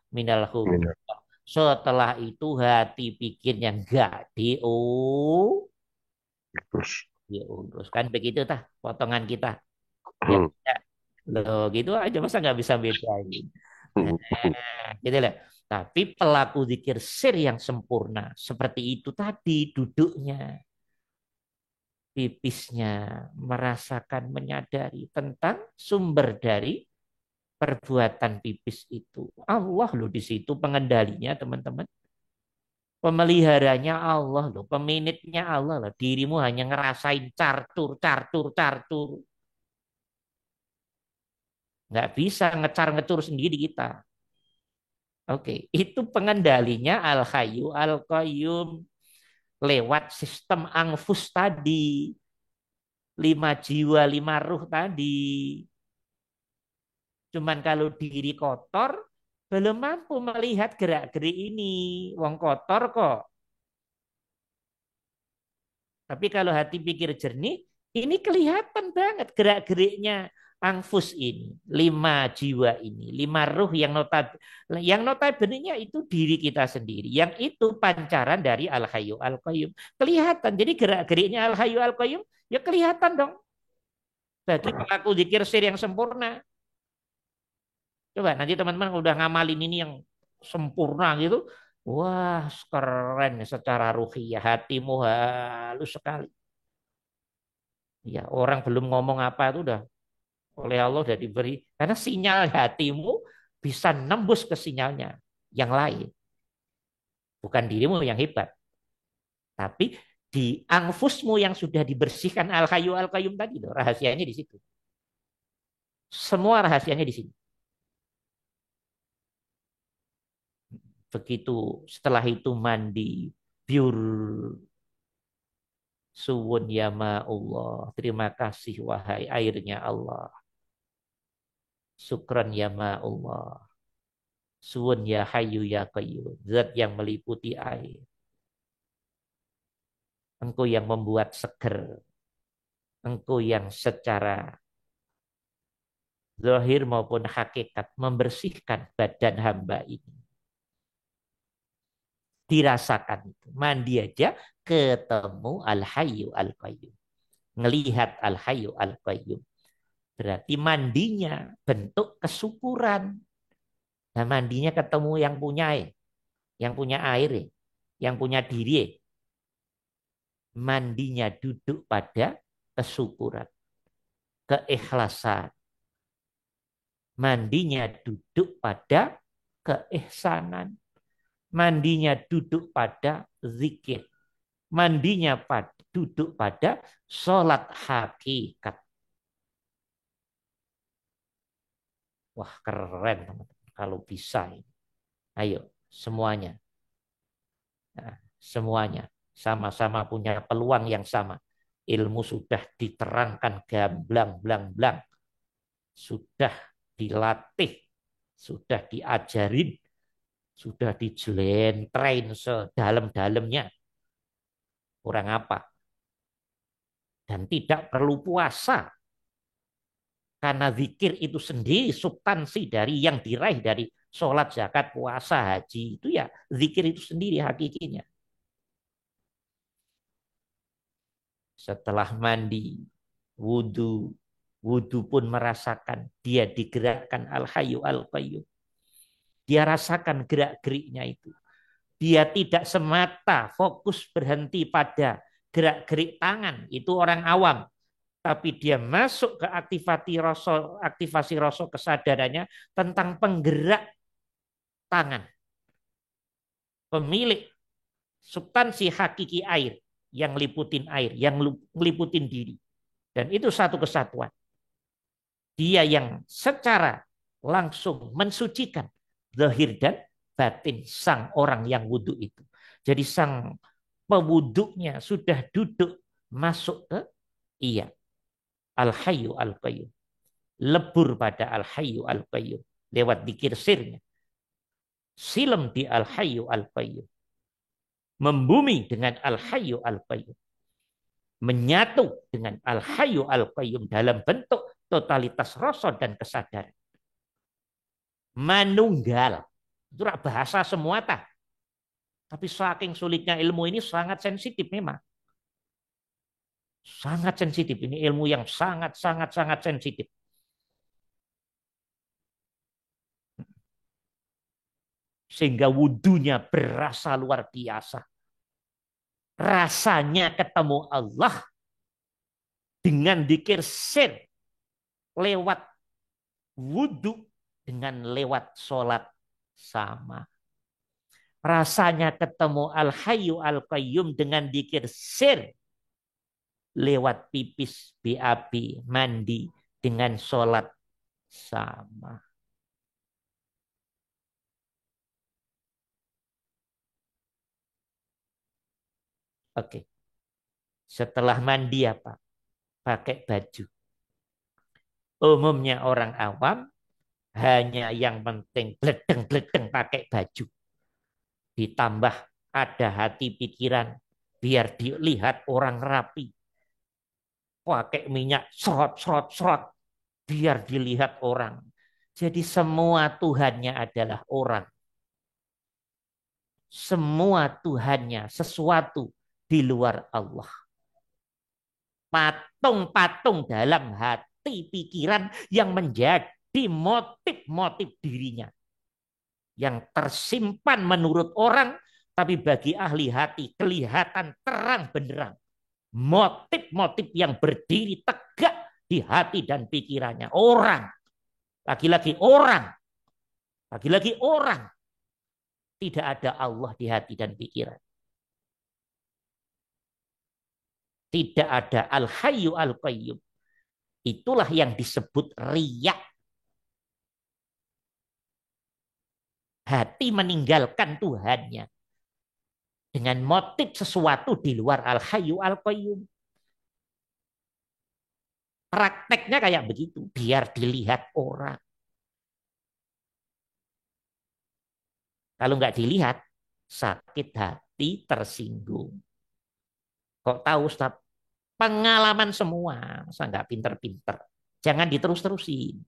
Minal khubus. Setelah itu hati pikirnya enggak diurus kan begitu tah potongan kita ya, loh gitu aja masa nggak bisa bedain gitu lah. Tapi pelaku zikir sir yang sempurna seperti itu tadi duduknya pipisnya merasakan menyadari tentang sumber dari perbuatan pipis itu Allah loh di situ pengendalinya teman-teman. Pemeliharanya Allah loh, peminitnya Allah loh. Dirimu hanya ngerasain cartur, cartur, cartur. Nggak bisa ngecar-ngecur sendiri kita. Oke, itu pengendalinya Al-Hayyu Al-Qayyum lewat sistem Anfus tadi. 5 jiwa, 5 ruh tadi. Cuman kalau diri kotor, belum mampu melihat gerak-gerik ini. Wong kotor kok. Tapi kalau hati pikir jernih, ini kelihatan banget gerak-geriknya Anfus ini, 5 jiwa ini, 5 ruh yang notabene itu diri kita sendiri, yang itu pancaran dari Al Hayyu Al Qayyum. Kelihatan. Jadi gerak-geriknya Al Hayyu Al Qayyum ya kelihatan dong bagi pelaku zikir sir yang sempurna. Coba nanti teman-teman udah ngamalin ini yang sempurna gitu, wah keren secara ruhiyah, hatimu halus sekali. Ya, orang belum ngomong apa itu udah oleh Allah udah diberi, karena sinyal hatimu bisa nembus ke sinyalnya yang lain. Bukan dirimu yang hebat, tapi di anfusmu yang sudah dibersihkan Al Hayyu Al Qayyum tadi loh, rahasianya di situ. Semua rahasianya di sini. Begitu setelah itu mandi pure, suwun ya Allah, terima kasih wahai airnya Allah. Syukran ya Allah. Suwun ya Hayyu ya Qayyum, zat yang meliputi air. Engkau yang membuat seger. Engkau yang secara zahir maupun hakikat membersihkan badan hamba ini. Dirasakan itu. Mandi aja ketemu Al-Hayyu Al-Qayyum. Ngelihat Al-Hayyu Al-Qayyum. Berarti mandinya bentuk kesyukuran. Nah, mandinya ketemu yang punya air, yang punya diri. Mandinya duduk pada kesyukuran, keikhlasan. Mandinya duduk pada keihsanan. Mandinya duduk pada zikir. Mandinya duduk pada sholat hakikat. Wah keren teman-teman kalau bisa ini. Ayo semuanya. Nah, semuanya sama-sama punya peluang yang sama. Ilmu sudah diterangkan gamblang, blang. Sudah dilatih, sudah diajarin, sudah dijelentrain sedalam-dalamnya. Kurang apa? Dan tidak perlu puasa. Karena zikir itu sendiri substansi dari yang diraih dari sholat, zakat, puasa, haji. Itu ya zikir itu sendiri hakikinya. Setelah mandi, wudhu, wudhu pun merasakan dia digerakkan Al-Hayyu Al-Qayyum. Dia rasakan gerak-geriknya itu. Dia tidak semata fokus berhenti pada gerak-gerik tangan. Itu orang awam. Tapi dia masuk ke aktivasi rasa kesadarannya tentang penggerak tangan. Pemilik substansi hakiki air yang liputin air, yang meliputin diri. Dan itu satu kesatuan. Dia yang secara langsung mensucikan zahir dan batin sang orang yang wudhu itu. Jadi sang pewuduknya sudah duduk masuk ke Al-Hayyu Al-Qayyum. Lebur pada Al-Hayyu Al-Qayyum. Lewat dzikir sirnya. Silem di Al-Hayyu Al-Qayyum. Membumi dengan Al-Hayyu Al-Qayyum. Menyatu dengan Al-Hayyu Al-Qayyum dalam bentuk totalitas rasa dan kesadaran. Manunggal. Itu bahasa semua tak. Tapi saking sulitnya ilmu ini sangat sensitif memang. Sangat sensitif. Ini ilmu yang sangat sensitif. Sehingga wudhunya berasa luar biasa. Rasanya ketemu Allah dengan dzikir sir lewat wudhu dengan lewat sholat sama. Rasanya ketemu Al-Hayyu Al-Qayyum dengan zikir sir lewat pipis BAB, mandi dengan sholat sama. Oke. Setelah mandi apa? Pakai baju. Umumnya orang awam hanya yang penting bledeng-bledeng pakai baju. Ditambah ada hati pikiran biar dilihat orang rapi. Pakai minyak serot biar dilihat orang. Jadi semua Tuhannya adalah orang. Semua Tuhannya sesuatu di luar Allah. Patung-patung dalam hati pikiran yang menjadi motif-motif dirinya. Yang tersimpan menurut orang, tapi bagi ahli hati kelihatan terang benderang. Motif-motif yang berdiri tegak di hati dan pikirannya. Orang. Lagi-lagi orang. Lagi-lagi orang. Tidak ada Allah di hati dan pikiran. Tidak ada Al-Hayyu Al-Qayyum. Itulah yang disebut riya. Hati meninggalkan Tuhannya. Dengan motif sesuatu di luar Al-Hayyu Al-Qayyum. Prakteknya kayak begitu. Biar dilihat orang. Kalau nggak dilihat, sakit hati, tersinggung. Kok tahu Ustaz? Pengalaman semua. Saya nggak pinter-pinter. Jangan diterus-terusin.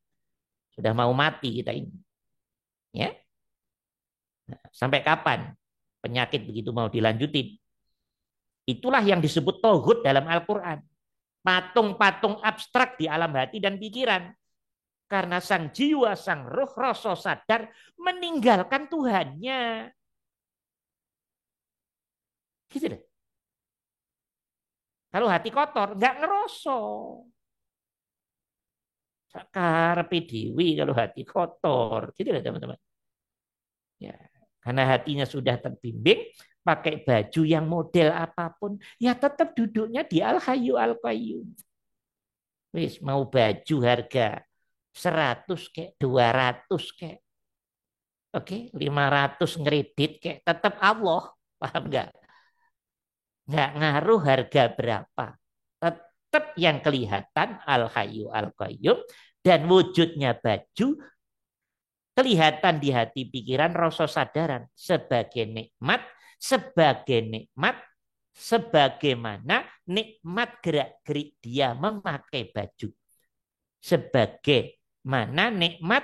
Sudah mau mati kita ini. Ya. Nah, sampai kapan penyakit begitu mau dilanjutin? Itulah yang disebut tauhid dalam Al-Quran. Patung-patung abstrak di alam hati dan pikiran. Karena sang jiwa, sang ruh, rasa sadar meninggalkan Tuhannya. Gitu deh. Kalau hati kotor, nggak ngeroso. Karepe dewi kalau hati kotor. Gitu deh teman-teman. Ya, karena hatinya sudah terbimbing, pakai baju yang model apapun, ya tetap duduknya di Al-Hayyu Al-Qayyum. Wis mau baju harga 100 kek, 200 kek. Oke, 500 ngeredit kek, tetap Allah. Paham enggak? Enggak ngaruh harga berapa. Tetap yang kelihatan Al-Hayyu Al-Qayyum dan wujudnya baju kelihatan di hati pikiran rasa sadaran sebagai nikmat sebagaimana nikmat gerak-gerik dia memakai baju. Sebagaimana nikmat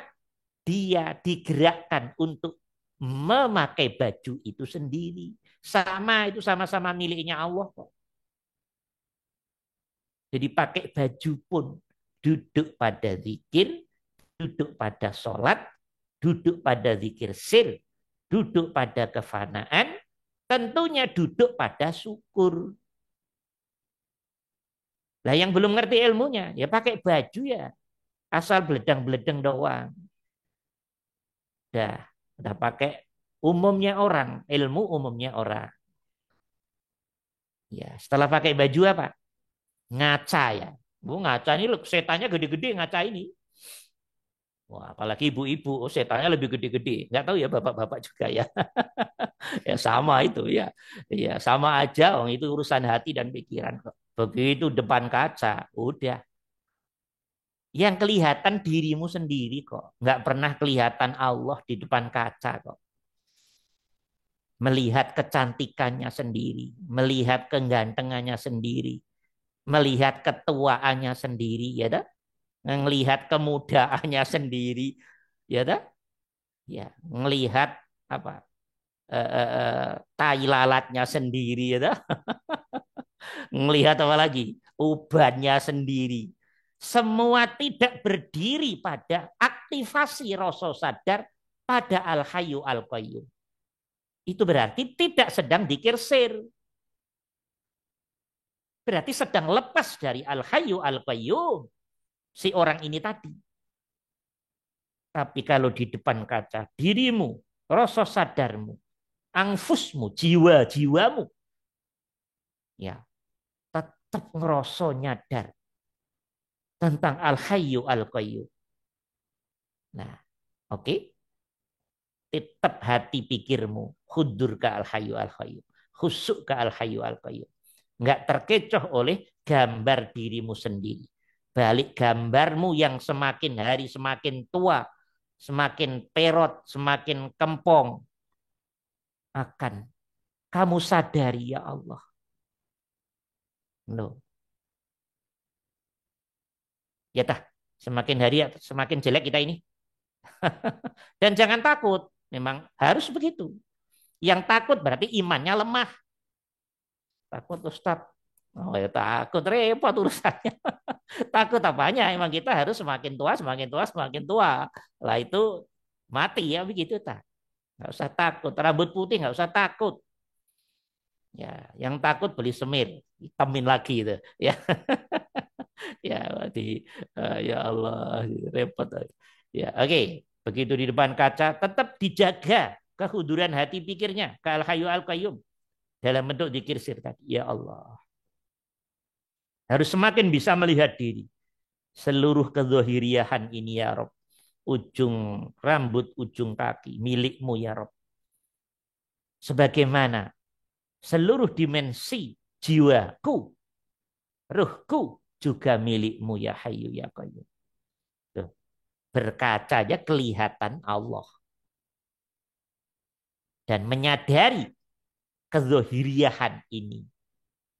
dia digerakkan untuk memakai baju itu sendiri. Itu sama-sama miliknya Allah kok. Jadi pakai baju pun duduk pada zikir, duduk pada sholat, duduk pada zikir sir, duduk pada kefanaan, tentunya duduk pada syukur. Lah yang belum ngerti ilmunya, ya pakai baju ya. Asal beledang-beledeng doang. Udah pakai umumnya orang, ilmu umumnya orang. Ya, setelah pakai baju apa? Ngaca ya. Bu ngaca ini setannya gede-gede ngaca ini. Wah, apalagi ibu-ibu, setannya lebih gede-gede. Nggak tahu ya bapak-bapak juga ya. Ya sama itu ya. Ya sama aja, itu urusan hati dan pikiran kok. Begitu depan kaca, udah. Yang kelihatan dirimu sendiri kok. Nggak pernah kelihatan Allah di depan kaca kok. Melihat kecantikannya sendiri. Melihat kegantengannya sendiri. Melihat ketuaannya sendiri. Ya dah? Melihat kemudaannya sendiri. Ya dah? Ya, melihat apa? Tai lalatnya sendiri. Ya dah? Melihat apa lagi? Ubannya sendiri. Semua tidak berdiri pada aktivasi rasa sadar pada Al-Hayyu Al-Qayyum. Itu berarti tidak sedang dzikir sir. Berarti sedang lepas dari Al-Hayyu Al-Qayyum. Si orang ini tadi. Tapi kalau di depan kaca, dirimu, rasa sadarmu, Angfusmu, jiwa-jiwamu. Ya, tetap ngerasa nyadar tentang Al-Hayyu Al-Qayyum. Nah, oke. Tetap hati pikirmu hudur ke Al-Hayyu Al-Qayyum. Khusuk ke Al-Hayyu Al-Qayyum. Enggak terkecoh oleh gambar dirimu sendiri. Balik gambarmu yang semakin hari semakin tua, semakin perot, semakin kempong. Akan kamu sadari, ya Allah. No. Ya tah, semakin hari semakin jelek kita ini. Dan jangan takut, memang harus begitu. Yang takut berarti imannya lemah. Takut Ustaz. Oh ya takut, repot urusannya. Takut apanya? Emang kita harus semakin tua, semakin tua, semakin tua. Lah itu mati ya begitu tak. Nggak usah takut. Rambut putih nggak usah takut. Ya, yang takut beli semir, hitamin lagi itu. Ya, ya, ya Allah, repot. Ya, oke. Begitu di depan kaca, tetap dijaga kehuduran hati pikirnya ke Al-Hayyu Al-Qayyum dalam bentuk dzikir sir tadi. Ya Allah. Harus semakin bisa melihat diri. Seluruh kezahiriahan ini ya Rob. Ujung rambut, ujung kaki milikmu ya Rob. Sebagaimana seluruh dimensi jiwaku, ruhku juga milikmu ya Hayyu ya Qayyum. Berkaca aja kelihatan Allah. Dan menyadari kezahiriahan ini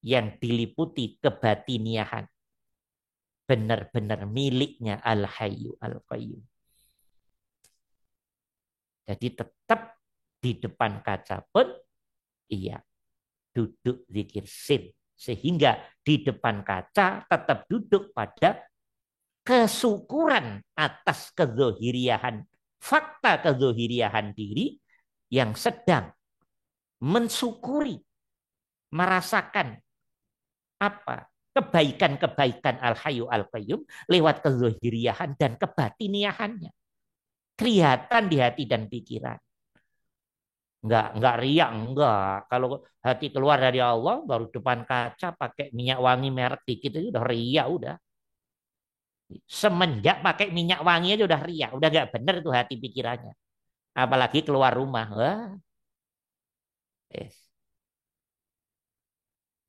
yang diliputi kebatiniahan benar-benar miliknya Al-Hayyu Al-Qayyum. Jadi tetap di depan kaca pun iya duduk zikir sir, sehingga di depan kaca tetap duduk pada kesyukuran atas kezahiriahan, fakta kezahiriahan diri yang sedang mensyukuri, merasakan apa kebaikan-kebaikan Al-Hayyu Al-Qayyum lewat kezahiriahan dan kebatiniahannya. Kelihatan di hati dan pikiran. Enggak riak, enggak. Kalau hati keluar dari Allah, baru depan kaca pakai minyak wangi merek dikit itu udah riak, udah. Semenjak pakai minyak wangi aja udah riak, udah enggak benar itu hati pikirannya. Apalagi keluar rumah. Wah. Yes.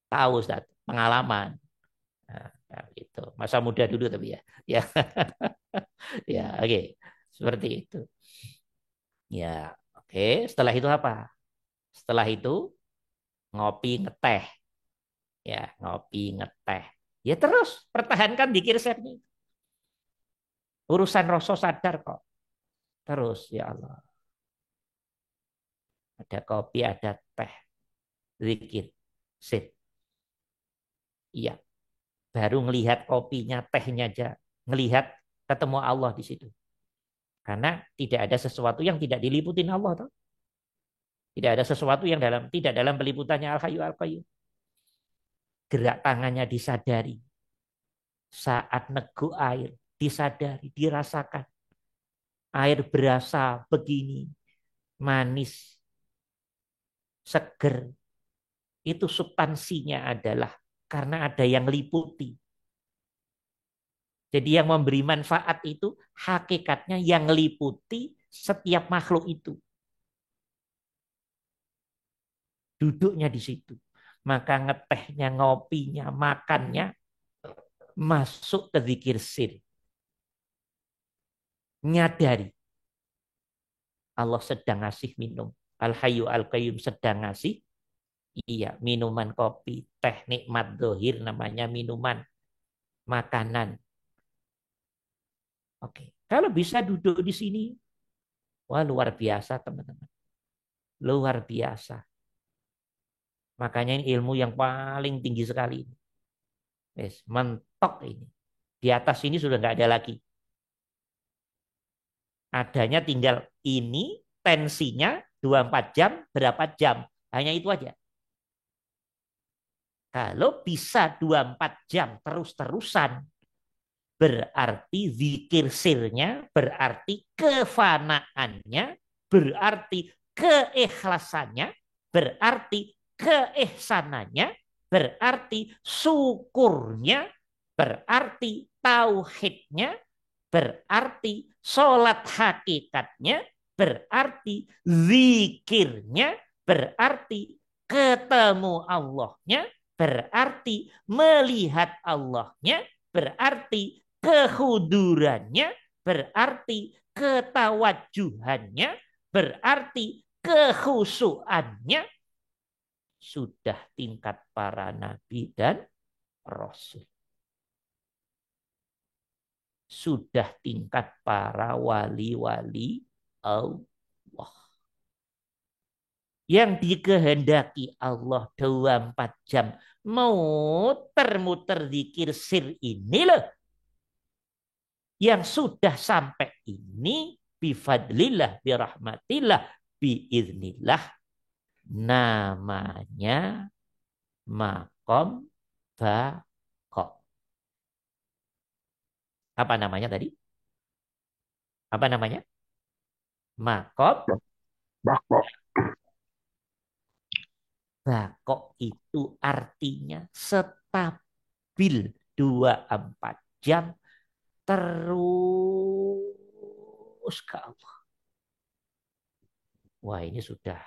Tahu Ustaz, pengalaman. Nah, itu. Masa muda dulu tapi ya. Ya. Ya, oke. Seperti itu. Ya, oke. Setelah itu apa? Setelah itu ngopi ngeteh. Ya, ngopi ngeteh. Ya terus pertahankan dzikir syirnya. Urusan rasa sadar kok. Terus ya Allah. Ada kopi, ada teh. Zikir. Sip. Iya. Baru ngelihat kopinya, tehnya aja. Ngelihat ketemu Allah di situ. Karena tidak ada sesuatu yang tidak diliputin Allah. Toh. Tidak ada sesuatu yang tidak dalam peliputannya Al-Hayyu Al-Qayyum. Gerak tangannya disadari. Saat neguk air, disadari, dirasakan. Air berasa begini, manis, seger. Itu substansinya adalah karena ada yang liputi. Jadi yang memberi manfaat itu hakikatnya yang liputi setiap makhluk itu. Duduknya di situ. Maka ngetehnya, ngopinya, makannya masuk ke zikir sir. Nyadari Allah sedang ngasih minum. Al-Hayyu Al-Qayyum sedang ngasih iya minuman kopi, teh nikmat dohir namanya minuman, makanan. Oke, kalau bisa duduk di sini, wah luar biasa teman-teman. Luar biasa. Makanya ini ilmu yang paling tinggi sekali. Yes, mentok ini. Di atas ini sudah nggak ada lagi. Adanya tinggal ini tensinya 24 jam, berapa jam. Hanya itu aja. Kalau bisa 24 jam terus-terusan, berarti zikir sirnya, berarti kefanaannya, berarti keikhlasannya, berarti keihsanannya, berarti syukurnya, berarti tauhidnya, berarti sholat hakikatnya, berarti zikirnya, berarti ketemu Allahnya, berarti melihat Allahnya, berarti kehudurannya, berarti ketawajuhannya, berarti kekhusyuannya sudah tingkat para nabi dan rasul. Sudah tingkat para wali-wali Allah. Yang dikehendaki Allah 24 jam muter-muter zikir sir ini loh. Yang sudah sampai ini bifadlillah, birahmatillah, biiznillah, namanya makom bako. Apa namanya tadi? Apa namanya? Makom Bako. bako itu artinya stabil 24 jam terus ke Allah. Wah, ini sudah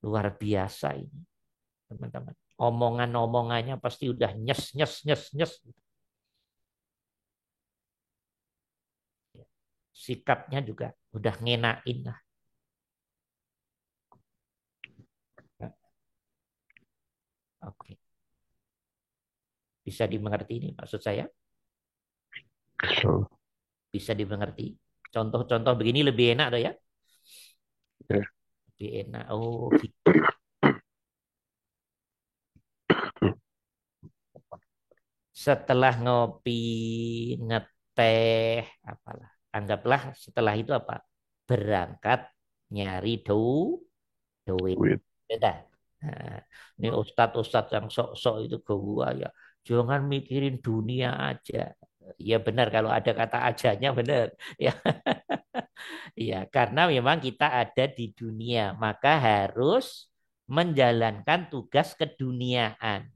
luar biasa ini, teman-teman. Omongan-omongannya pasti udah nyes nyes nyes nyes. Sikapnya juga udah ngenain lah. Oke. Bisa dimengerti ini maksud saya? So, Bisa dimengerti. Contoh-contoh begini lebih enak tuh ya? ya. Lebih enak. Oh, gitu. Setelah ngopi, ngeteh, apalah. Anggaplah setelah itu apa? Berangkat nyari duit. Duit. Beda. Nah, ini ustadz-ustadz yang sok-sok itu gua ya. Jangan mikirin dunia aja. Ya benar kalau ada kata ajanya benar. Ya. Ya, karena memang kita ada di dunia, maka harus menjalankan tugas keduniaan.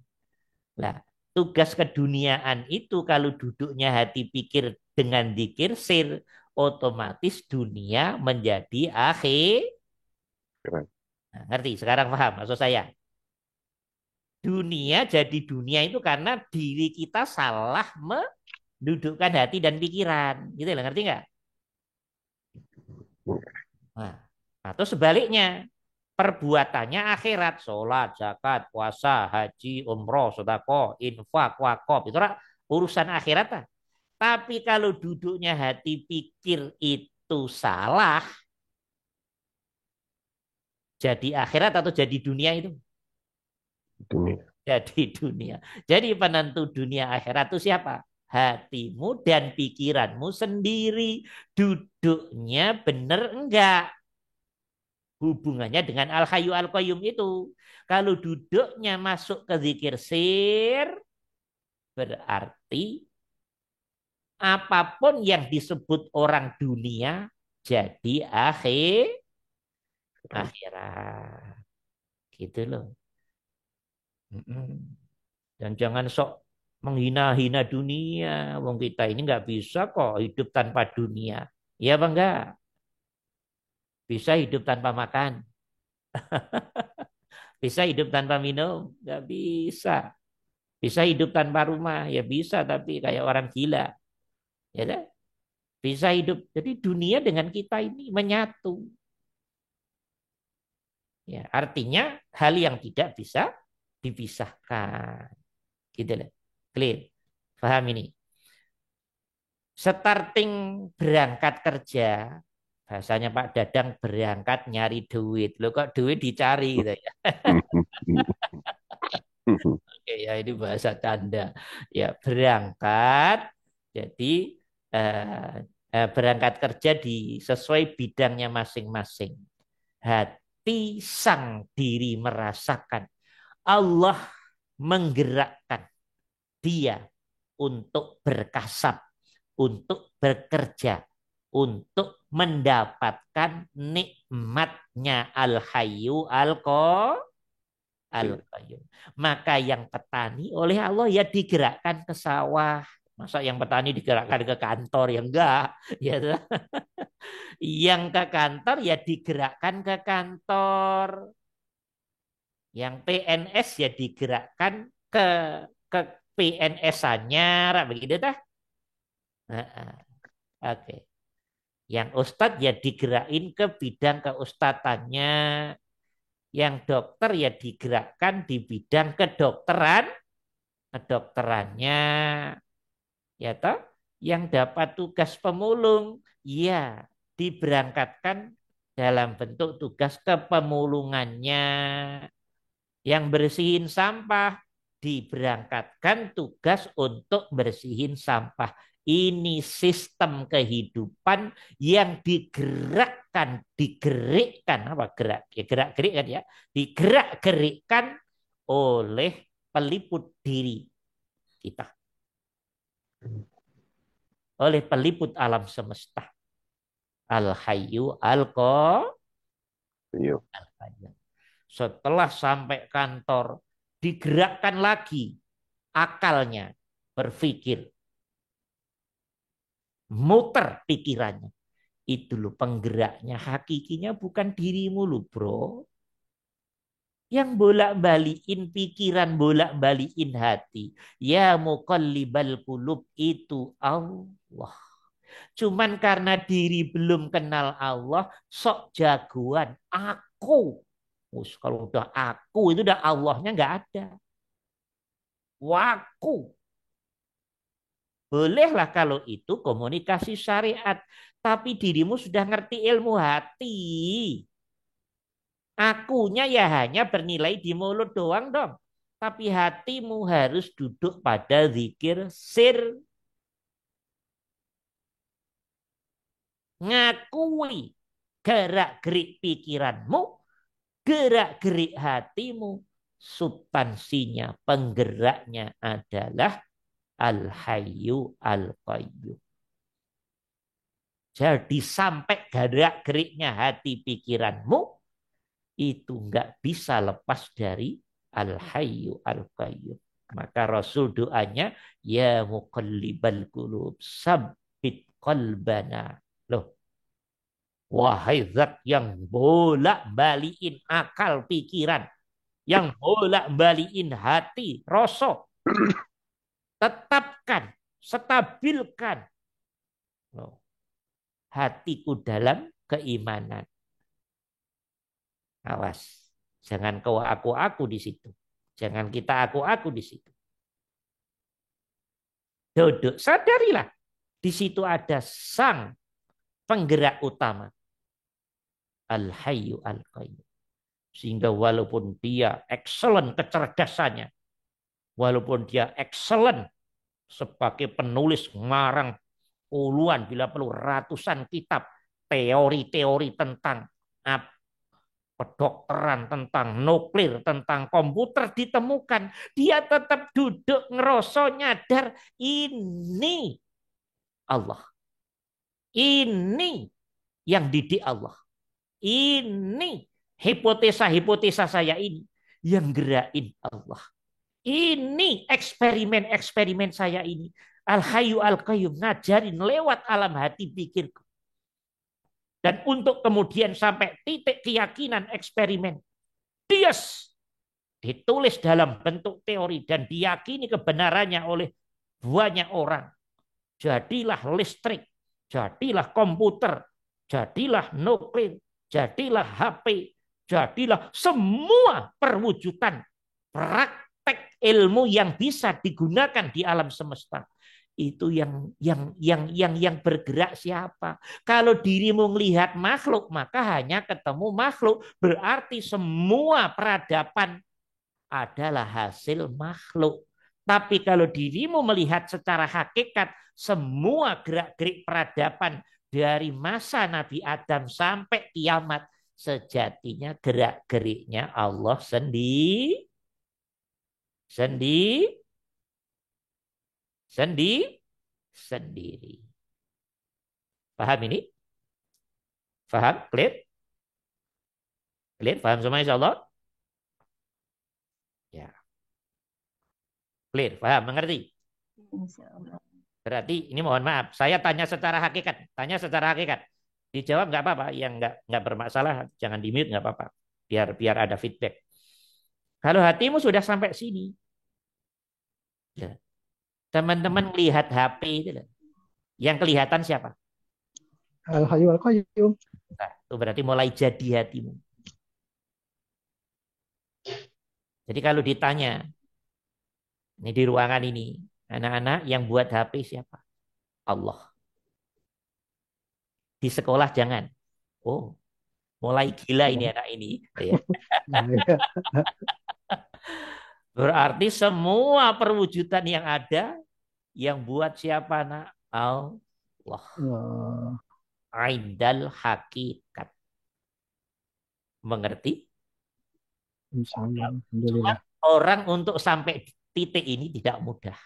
Nah, tugas keduniaan itu kalau duduknya hati pikir dengan dzikir sir, otomatis dunia menjadi akhir. Keren. Nah, ngerti? Sekarang paham maksud saya? Dunia jadi dunia itu karena diri kita salah mendudukkan hati dan pikiran. Gitu lah, ngerti nggak? Nah, atau sebaliknya. Perbuatannya akhirat, sholat, zakat, puasa, haji, umroh, sedekah, infak, wakaf, itu urusan akhirat lah. Tapi kalau duduknya hati pikir itu salah, jadi akhirat atau jadi dunia itu? Dunia. Jadi dunia. Jadi penentu dunia akhirat itu siapa? Hatimu dan pikiranmu sendiri. Duduknya benar enggak? Hubungannya dengan Al-Hayyu Al-Qayyum itu. Kalau duduknya masuk ke zikir sir, berarti apapun yang disebut orang dunia jadi akhirat. Gitu loh. Dan jangan sok menghina-hina dunia. Wong kita ini nggak bisa kok hidup tanpa dunia. Iya apa enggak? Bisa hidup tanpa makan. Bisa hidup tanpa minum? Nggak bisa. Bisa hidup tanpa rumah? Ya bisa, tapi kayak orang gila. Ya kan? Bisa hidup. Jadi dunia dengan kita ini menyatu. Ya, artinya hal yang tidak bisa dipisahkan. Gitu loh. Clear. Paham ini? Starting berangkat kerja, bahasanya Pak Dadang berangkat nyari duit. Loh kok duit dicari gitu ya. Oke, ya ini bahasa canda. Ya berangkat, jadi berangkat kerja di sesuai bidangnya masing-masing. Hati sang diri merasakan Allah menggerakkan dia untuk berkasab, untuk bekerja, untuk mendapatkan nikmatnya Al-Hayyu Al-Qayyum. Maka yang petani oleh Allah ya digerakkan ke sawah. Masa yang petani digerakkan ke kantor ya enggak, ya. Yang ke kantor ya digerakkan ke kantor. Yang PNS ya digerakkan ke PNS-nya, begitu dah. Oke. Yang ustadz ya digerakin ke bidang keustatannya. Yang dokter ya digerakkan di bidang kedokterannya. Ya toh? Yang dapat tugas pemulung ya diberangkatkan dalam bentuk tugas kepemulungannya. Yang bersihin sampah diberangkatkan tugas untuk bersihin sampah. Ini sistem kehidupan yang digerakkan apa gerak ya gerak-gerikkan ya, digerak-gerikkan oleh peliput diri kita, oleh peliput alam semesta, Al-Hayyu Iya. Al-Qayyum. Setelah sampai kantor, digerakkan lagi akalnya, berpikir, muter pikirannya. Itu loh penggeraknya, hakikinya bukan dirimu loh bro. Yang bolak-balikin pikiran, bolak-balikin hati. Ya muqallibal qulub itu Allah. Cuman karena diri belum kenal Allah, sok jagoan. Aku. Kalau udah aku itu udah Allahnya nggak ada. Waku. Bolehlah kalau itu komunikasi syariat. Tapi dirimu sudah ngerti ilmu hati. Akunya ya hanya bernilai di mulut doang dong. Tapi hatimu harus duduk pada zikir sir. Ngakui gerak-gerik pikiranmu, gerak-gerik hatimu. Substansinya, penggeraknya adalah Al-Hayyu Al-Qayyum. Jadi sampai gerak-geriknya hati pikiranmu, itu nggak bisa lepas dari Al-Hayyu Al-Qayyum. Maka Rasul doanya, ya muqallibal qulub, sabbit qalbana. Loh, wahai zat yang bolak-balikin akal pikiran, yang bolak-balikin hati, rasa, tetapkan, stabilkan hatiku dalam keimanan. Awas, jangan kau aku-aku di situ. Jangan kita aku-aku di situ. Duduk, sadarilah. Di situ ada sang penggerak utama. Al-Hayyu Al-Qayyum. Sehingga walaupun dia excellent kecerdasannya, walaupun dia excellent sebagai penulis ngarang puluhan, bila perlu ratusan kitab, teori-teori tentang kedokteran, tentang nuklir, tentang komputer ditemukan, dia tetap duduk ngerasa nyadar ini Allah. Ini yang didik Allah. Ini hipotesa-hipotesa saya ini yang gerakin Allah. Ini eksperimen-eksperimen saya ini. Al-Hayyu Al-Qayyum ngajarin lewat alam hati pikirku. Dan untuk kemudian sampai titik keyakinan eksperimen. Yes. Ditulis dalam bentuk teori dan diyakini kebenarannya oleh banyak orang. Jadilah listrik, jadilah komputer, jadilah nuklir, jadilah HP, jadilah semua perwujudan praktek ilmu yang bisa digunakan di alam semesta. Itu yang bergerak siapa? Kalau dirimu melihat makhluk, maka hanya ketemu makhluk. Berarti semua peradaban adalah hasil makhluk. Tapi kalau dirimu melihat secara hakikat, semua gerak-gerik peradaban dari masa Nabi Adam sampai kiamat, sejatinya gerak-geriknya Allah sendiri. Sendiri. Paham ini? Paham? Clear? Clear? Paham semua insya Allah? Ya. Clear? Paham? Mengerti? Insyaallah. Berarti ini mohon maaf, saya tanya secara hakikat, tanya secara hakikat. Dijawab nggak apa-apa, yang nggak bermasalah, jangan di mute nggak apa-apa, biar ada feedback. Kalau hatimu sudah sampai sini, ya, teman-teman lihat HP itu, yang kelihatan siapa? Al-Hayyu Al-Qayyum. Nah, itu berarti mulai jadi hatimu. Jadi kalau ditanya, ini di ruangan ini, anak-anak yang buat HP siapa? Allah. Di sekolah jangan. Oh, mulai gila ini anak ini. Ya. Nah, ya. Berarti semua perwujudan yang ada, yang buat siapa nak? Allah. Allah. Aindal hakikat. Mengerti? Insyaallah. Cuma Alhamdulillah. orang untuk sampai titik ini tidak mudah.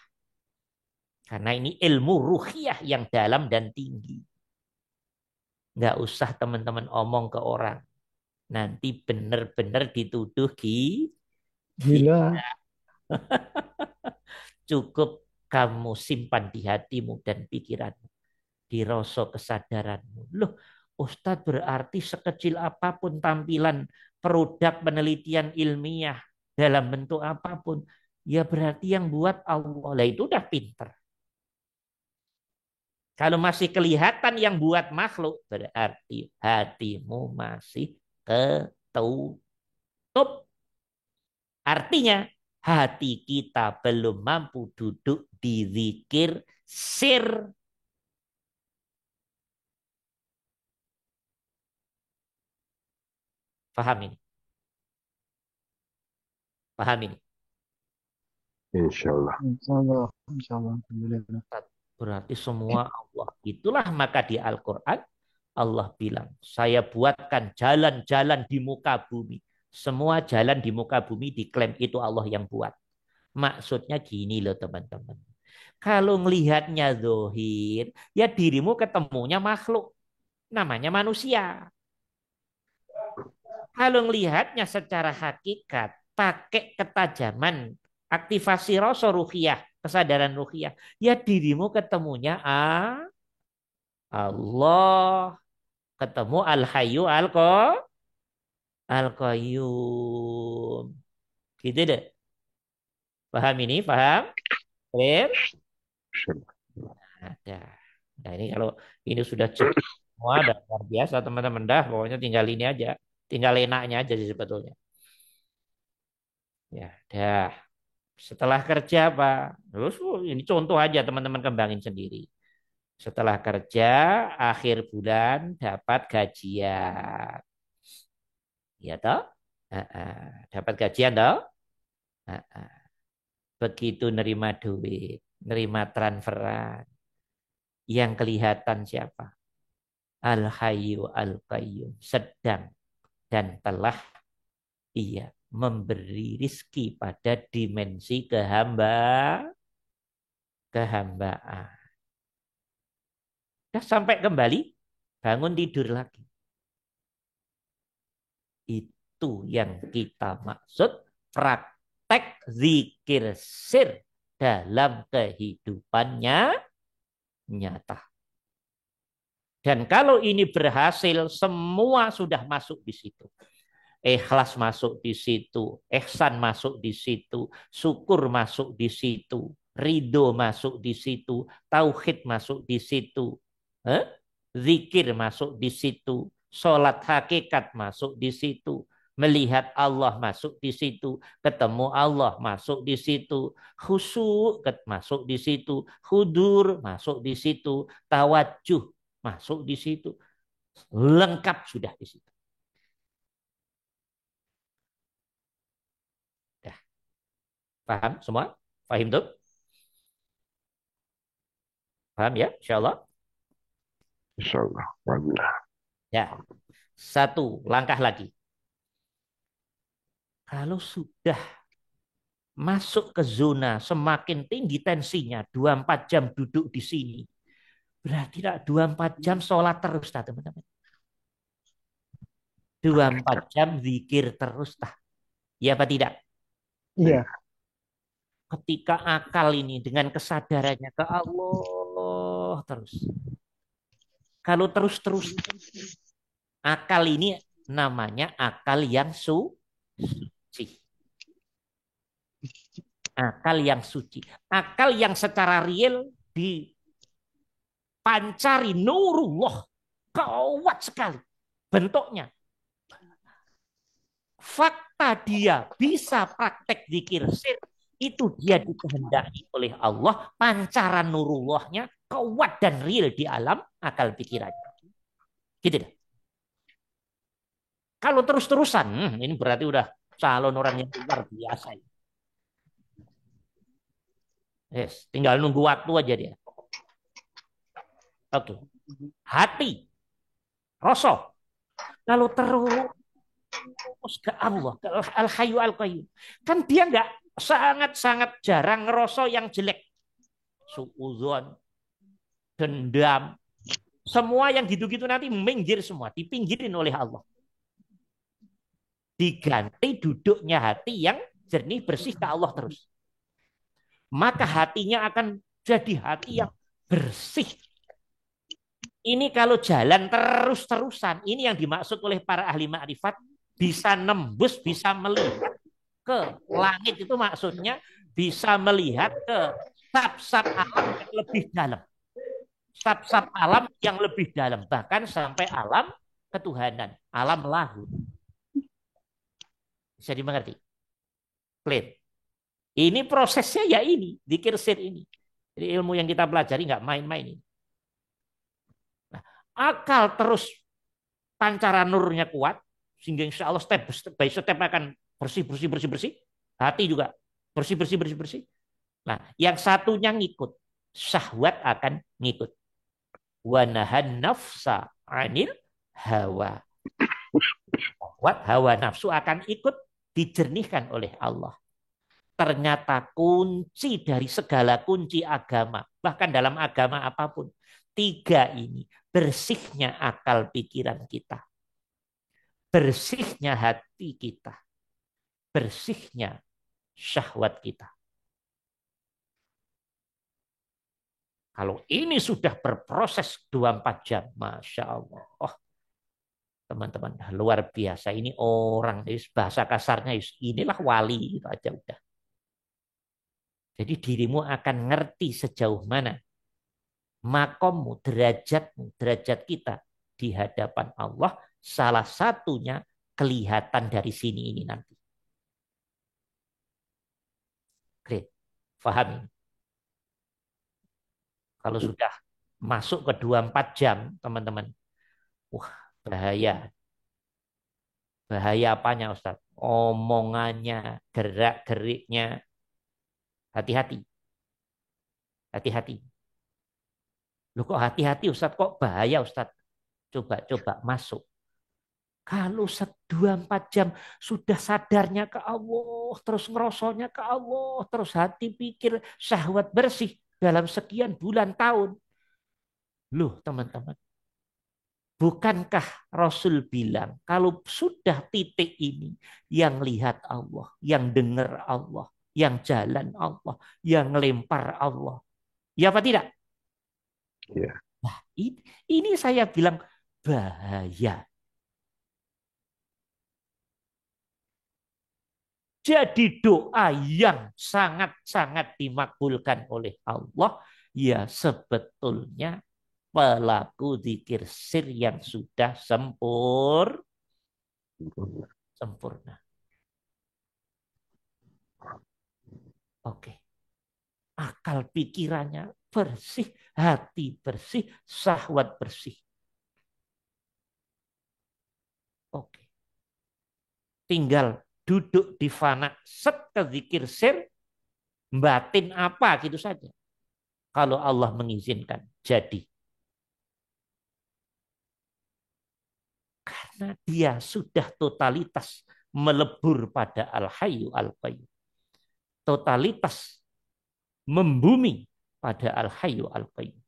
Karena ini ilmu ruhiyah yang dalam dan tinggi. Nggak usah teman-teman omong ke orang. Nanti benar-benar dituduh Gila. Cukup kamu simpan di hatimu dan pikiranmu. Di rasa kesadaranmu. Loh, Ustadz berarti sekecil apapun tampilan produk penelitian ilmiah dalam bentuk apapun. Ya berarti yang buat Allah. Lah itu udah pinter. Kalau masih kelihatan yang buat makhluk, berarti hatimu masih ketutup. Artinya, hati kita belum mampu duduk di zikir sir. Paham ini? Paham ini? Insyaallah. Insyaallah. Insyaallah. Alhamdulillah. Berarti semua Allah. Itulah maka di Al-Quran Allah bilang, saya buatkan jalan-jalan di muka bumi. Semua jalan di muka bumi diklaim itu Allah yang buat. Maksudnya gini loh teman-teman. Kalau ngelihatnya zohir, ya dirimu ketemunya makhluk. Namanya manusia. Kalau ngelihatnya secara hakikat, pakai ketajaman, aktivasi rasa ruhiyah, kesadaran ruhiyah, ya dirimu ketemunya Allah, ketemu Al-Hayyu Al-Qayyum. Gitu deh. Paham ini? Paham? Clear? Insyaallah. Ada. Nah ini kalau ini sudah cukup semua dan luar biasa teman-teman dah. Pokoknya tinggal ini aja. Tinggal enaknya aja sih sebetulnya. Ya, dah. Setelah kerja Pak. Terus ini contoh aja teman-teman kembangin sendiri. Setelah kerja akhir bulan dapat gajian. Ya toh? Dapat gajian toh? Begitu nerima duit, nerima transferan. Yang kelihatan siapa? Al-Hayyu Al-Qayyum. Sedang dan telah ia memberi rizki pada dimensi kehambaan. Dah sampai kembali, bangun tidur lagi. Itu yang kita maksud praktek zikir sir dalam kehidupannya nyata. Dan kalau ini berhasil, semua sudah masuk di situ. Ikhlas masuk di situ, ihsan masuk di situ, syukur masuk di situ, ridho masuk di situ, tauhid masuk di situ, zikir masuk di situ, sholat hakikat masuk di situ, melihat Allah masuk di situ, ketemu Allah masuk di situ, khusyuk masuk di situ, hudur masuk di situ, tawajuh masuk di situ, lengkap sudah di situ. Paham semua? Paham tuh? Paham ya? Insyaallah. Insyaallah. Alhamdulillah. Ya. Satu langkah lagi. Kalau sudah masuk ke zona semakin tinggi tensinya, 24 jam duduk di sini. Berarti tidak 24 jam sholat terus, teman-teman. 24 jam zikir terus, tah. Ya apa tidak? Iya. Ketika akal ini dengan kesadarannya ke Allah terus. Kalau terus-terus, akal ini namanya akal yang suci. Akal yang suci. Akal yang secara real dipancari nurullah. Kuat sekali bentuknya. Fakta dia bisa praktek zikir sir, itu dia dikehendaki oleh Allah, pancaran nurullahnya kuat dan real di alam akal pikirannya. Gitu deh. Kalau terus-terusan, ini berarti udah calon orang yang luar biasa. Yes, tinggal nunggu waktu aja dia. Oke. Hati, rasa. Lalu terus ke Allah, ke Al-Hayyu Al-Qayyum. Kan dia nggak sangat-sangat jarang ngerasa yang jelek. Suudzon, dendam, semua yang gitu-gitu nanti minggir semua, dipinggirin oleh Allah. Diganti duduknya hati yang jernih bersih ke Allah terus. Maka hatinya akan jadi hati yang bersih. Ini kalau jalan terus-terusan, ini yang dimaksud oleh para ahli ma'rifat, bisa nembus, bisa melihat ke langit, itu maksudnya bisa melihat ke sab-sab alam yang lebih dalam. Sab-sab alam yang lebih dalam, bahkan sampai alam ketuhanan, alam lahir. Bisa dimengerti? Clear. Ini prosesnya ya ini, dzikir sir ini. Jadi ilmu yang kita pelajari nggak main-main ini. Nah, akal terus pancaran nurnya kuat, sehingga insya Allah step by step akan bersih. Hati juga bersih. Nah, yang satunya ngikut, syahwat akan ngikut. Wa nahan nafsa anil hawa. Hawa nafsu akan ikut dijernihkan oleh Allah. Ternyata kunci dari segala kunci agama, bahkan dalam agama apapun, tiga ini: bersihnya akal pikiran kita, bersihnya hati kita, bersihnya syahwat kita. Kalau ini sudah berproses 24 jam, Masya Allah. Oh, teman-teman, luar biasa. Ini orang, bahasa kasarnya, inilah wali, itu aja udah. Jadi dirimu akan ngerti sejauh mana makommu, derajat kita di hadapan Allah. Salah satunya kelihatan dari sini ini nanti. Great. Faham ini? Kalau sudah masuk ke 24 jam, teman-teman. Wah, bahaya. Bahaya apanya, Ustaz? Omongannya, gerak-geriknya. Hati-hati. Hati-hati. Loh kok hati-hati Ustaz? Kok bahaya Ustaz? Coba masuk. Kalau 24 jam sudah sadarnya ke Allah, terus ngerosonya ke Allah, terus hati pikir syahwat bersih dalam sekian bulan tahun. Loh teman-teman, bukankah Rasul bilang kalau sudah titik ini, yang lihat Allah, yang dengar Allah, yang jalan Allah, yang lempar Allah. Ya apa tidak? Ya. Nah, ini saya bilang bahaya. Jadi doa yang sangat-sangat dimakbulkan oleh Allah, ya sebetulnya pelaku zikir sir yang sudah sempurna. Oke. Akal pikirannya bersih, hati bersih, syahwat bersih. Oke. Tinggal duduk di fana, set ke zikir sir, batin apa gitu saja. Kalau Allah mengizinkan, jadi. Karena dia sudah totalitas melebur pada Al-Hayyu Al-Qayyum. Totalitas membumi pada Al-Hayyu Al-Qayyum.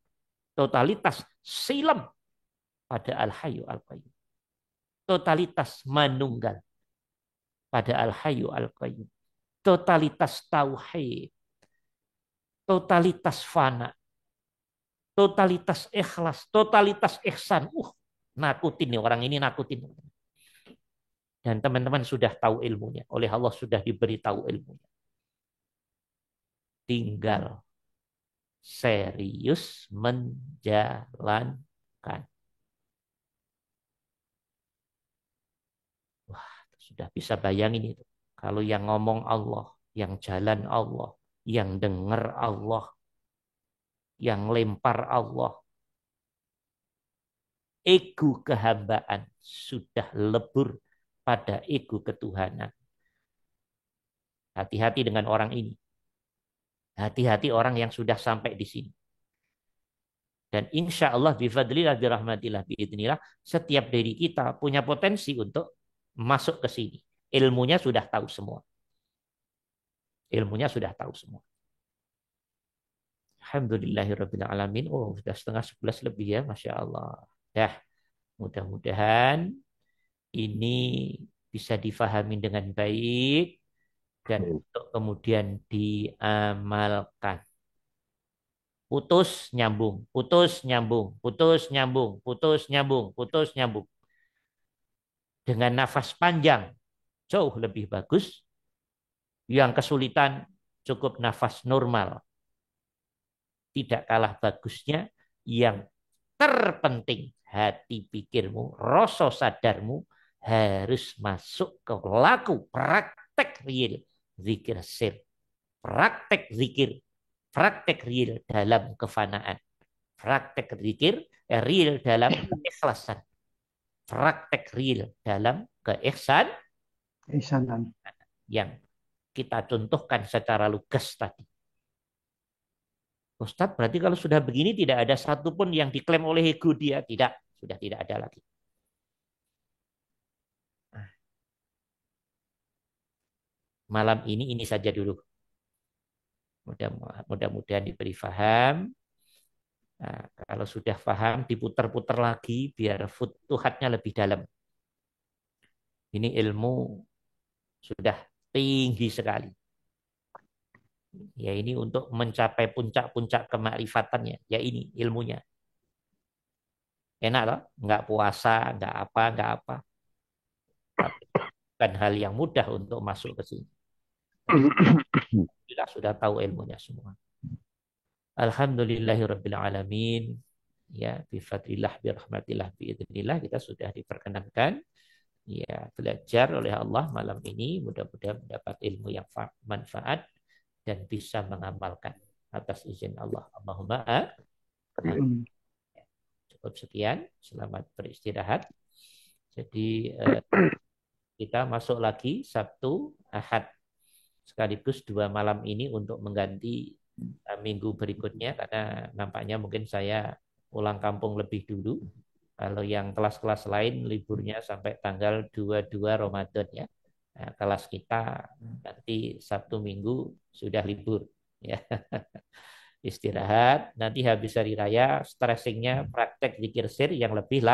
Totalitas silem pada Al-Hayyu Al-Qayyum. Totalitas manunggal pada Al-Hayyu Al-Qayyum. Totalitas tauhid. Totalitas fana. Totalitas ikhlas. Totalitas ihsan. Nakutin nih orang ini, nakutin. Dan teman-teman sudah tahu ilmunya. Oleh Allah sudah diberitahu ilmunya. Tinggal serius menjalankan. Wah, sudah bisa bayangin itu. Kalau yang ngomong Allah, yang jalan Allah, yang dengar Allah, yang lempar Allah, ego kehambaan sudah lebur pada ego ketuhanan. Hati-hati dengan orang ini. Hati-hati orang yang sudah sampai di sini. Dan insya Allah bifadlillah birahmatillah biidnillah setiap dari kita punya potensi untuk masuk ke sini. Ilmunya sudah tahu semua. Ilmunya sudah tahu semua. Alhamdulillahirabbil alamin. Oh, sudah 10:30 lebih ya, Masya Allah. Ya, mudah-mudahan ini bisa difahami dengan baik dan untuk kemudian diamalkan. Putus nyambung, putus nyambung, putus nyambung, putus nyambung, putus nyambung. Dengan nafas panjang jauh lebih bagus. Yang kesulitan cukup nafas normal. Tidak kalah bagusnya. Yang terpenting hati pikirmu, rasa sadarmu harus masuk ke laku praktek real zikir sir. Praktek zikir. Praktek real dalam kefanaan. Praktek zikir real dalam keikhlasan. Praktek real dalam Ihsanan. yang kita contohkan secara lugas tadi. Ustadz, berarti kalau sudah begini tidak ada satupun yang diklaim oleh ego dia. Tidak, sudah tidak ada lagi. Malam ini saja dulu. Mudah-mudahan diberi faham. Nah, kalau sudah paham, diputar-putar lagi biar futuhatnya lebih dalam. Ini ilmu sudah tinggi sekali. Ya ini untuk mencapai puncak-puncak kemakrifatannya. Ya ini ilmunya. Enak loh, nggak puasa, nggak apa. Tapi bukan hal yang mudah untuk masuk ke sini. Kita sudah tahu ilmunya semua. Alhamdulillahirabbil alamin. Ya, bifadlillah birahmatillah biidznillah kita sudah diperkenankan ya belajar oleh Allah malam ini, mudah-mudahan mendapat ilmu yang manfaat dan bisa mengamalkan atas izin Allah. Allahumma amin. Cukup sekian, selamat beristirahat. Jadi kita masuk lagi Sabtu, Ahad sekaligus 2 malam ini untuk mengganti minggu berikutnya karena nampaknya mungkin saya pulang kampung lebih dulu. Kalau yang kelas-kelas lain liburnya sampai tanggal 22 Ramadan ya. Nah, kelas kita nanti Sabtu Minggu sudah libur ya. Istirahat, nanti habis hari raya stressingnya praktek zikir sir yang lebih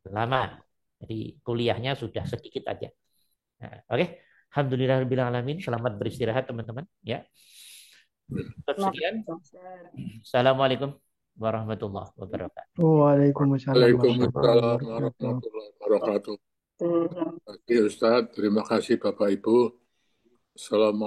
lama. Jadi kuliahnya sudah sedikit aja. Nah, oke. Alhamdulillahirabbil alamin. Selamat beristirahat teman-teman ya. Sekian. Assalamualaikum warahmatullahi wabarakatuh. Waalaikumsalam Waalaikumsalam warahmatullahi wabarakatuh. Terima kasih Ustaz, terima kasih Bapak Ibu. Assalamualaikum.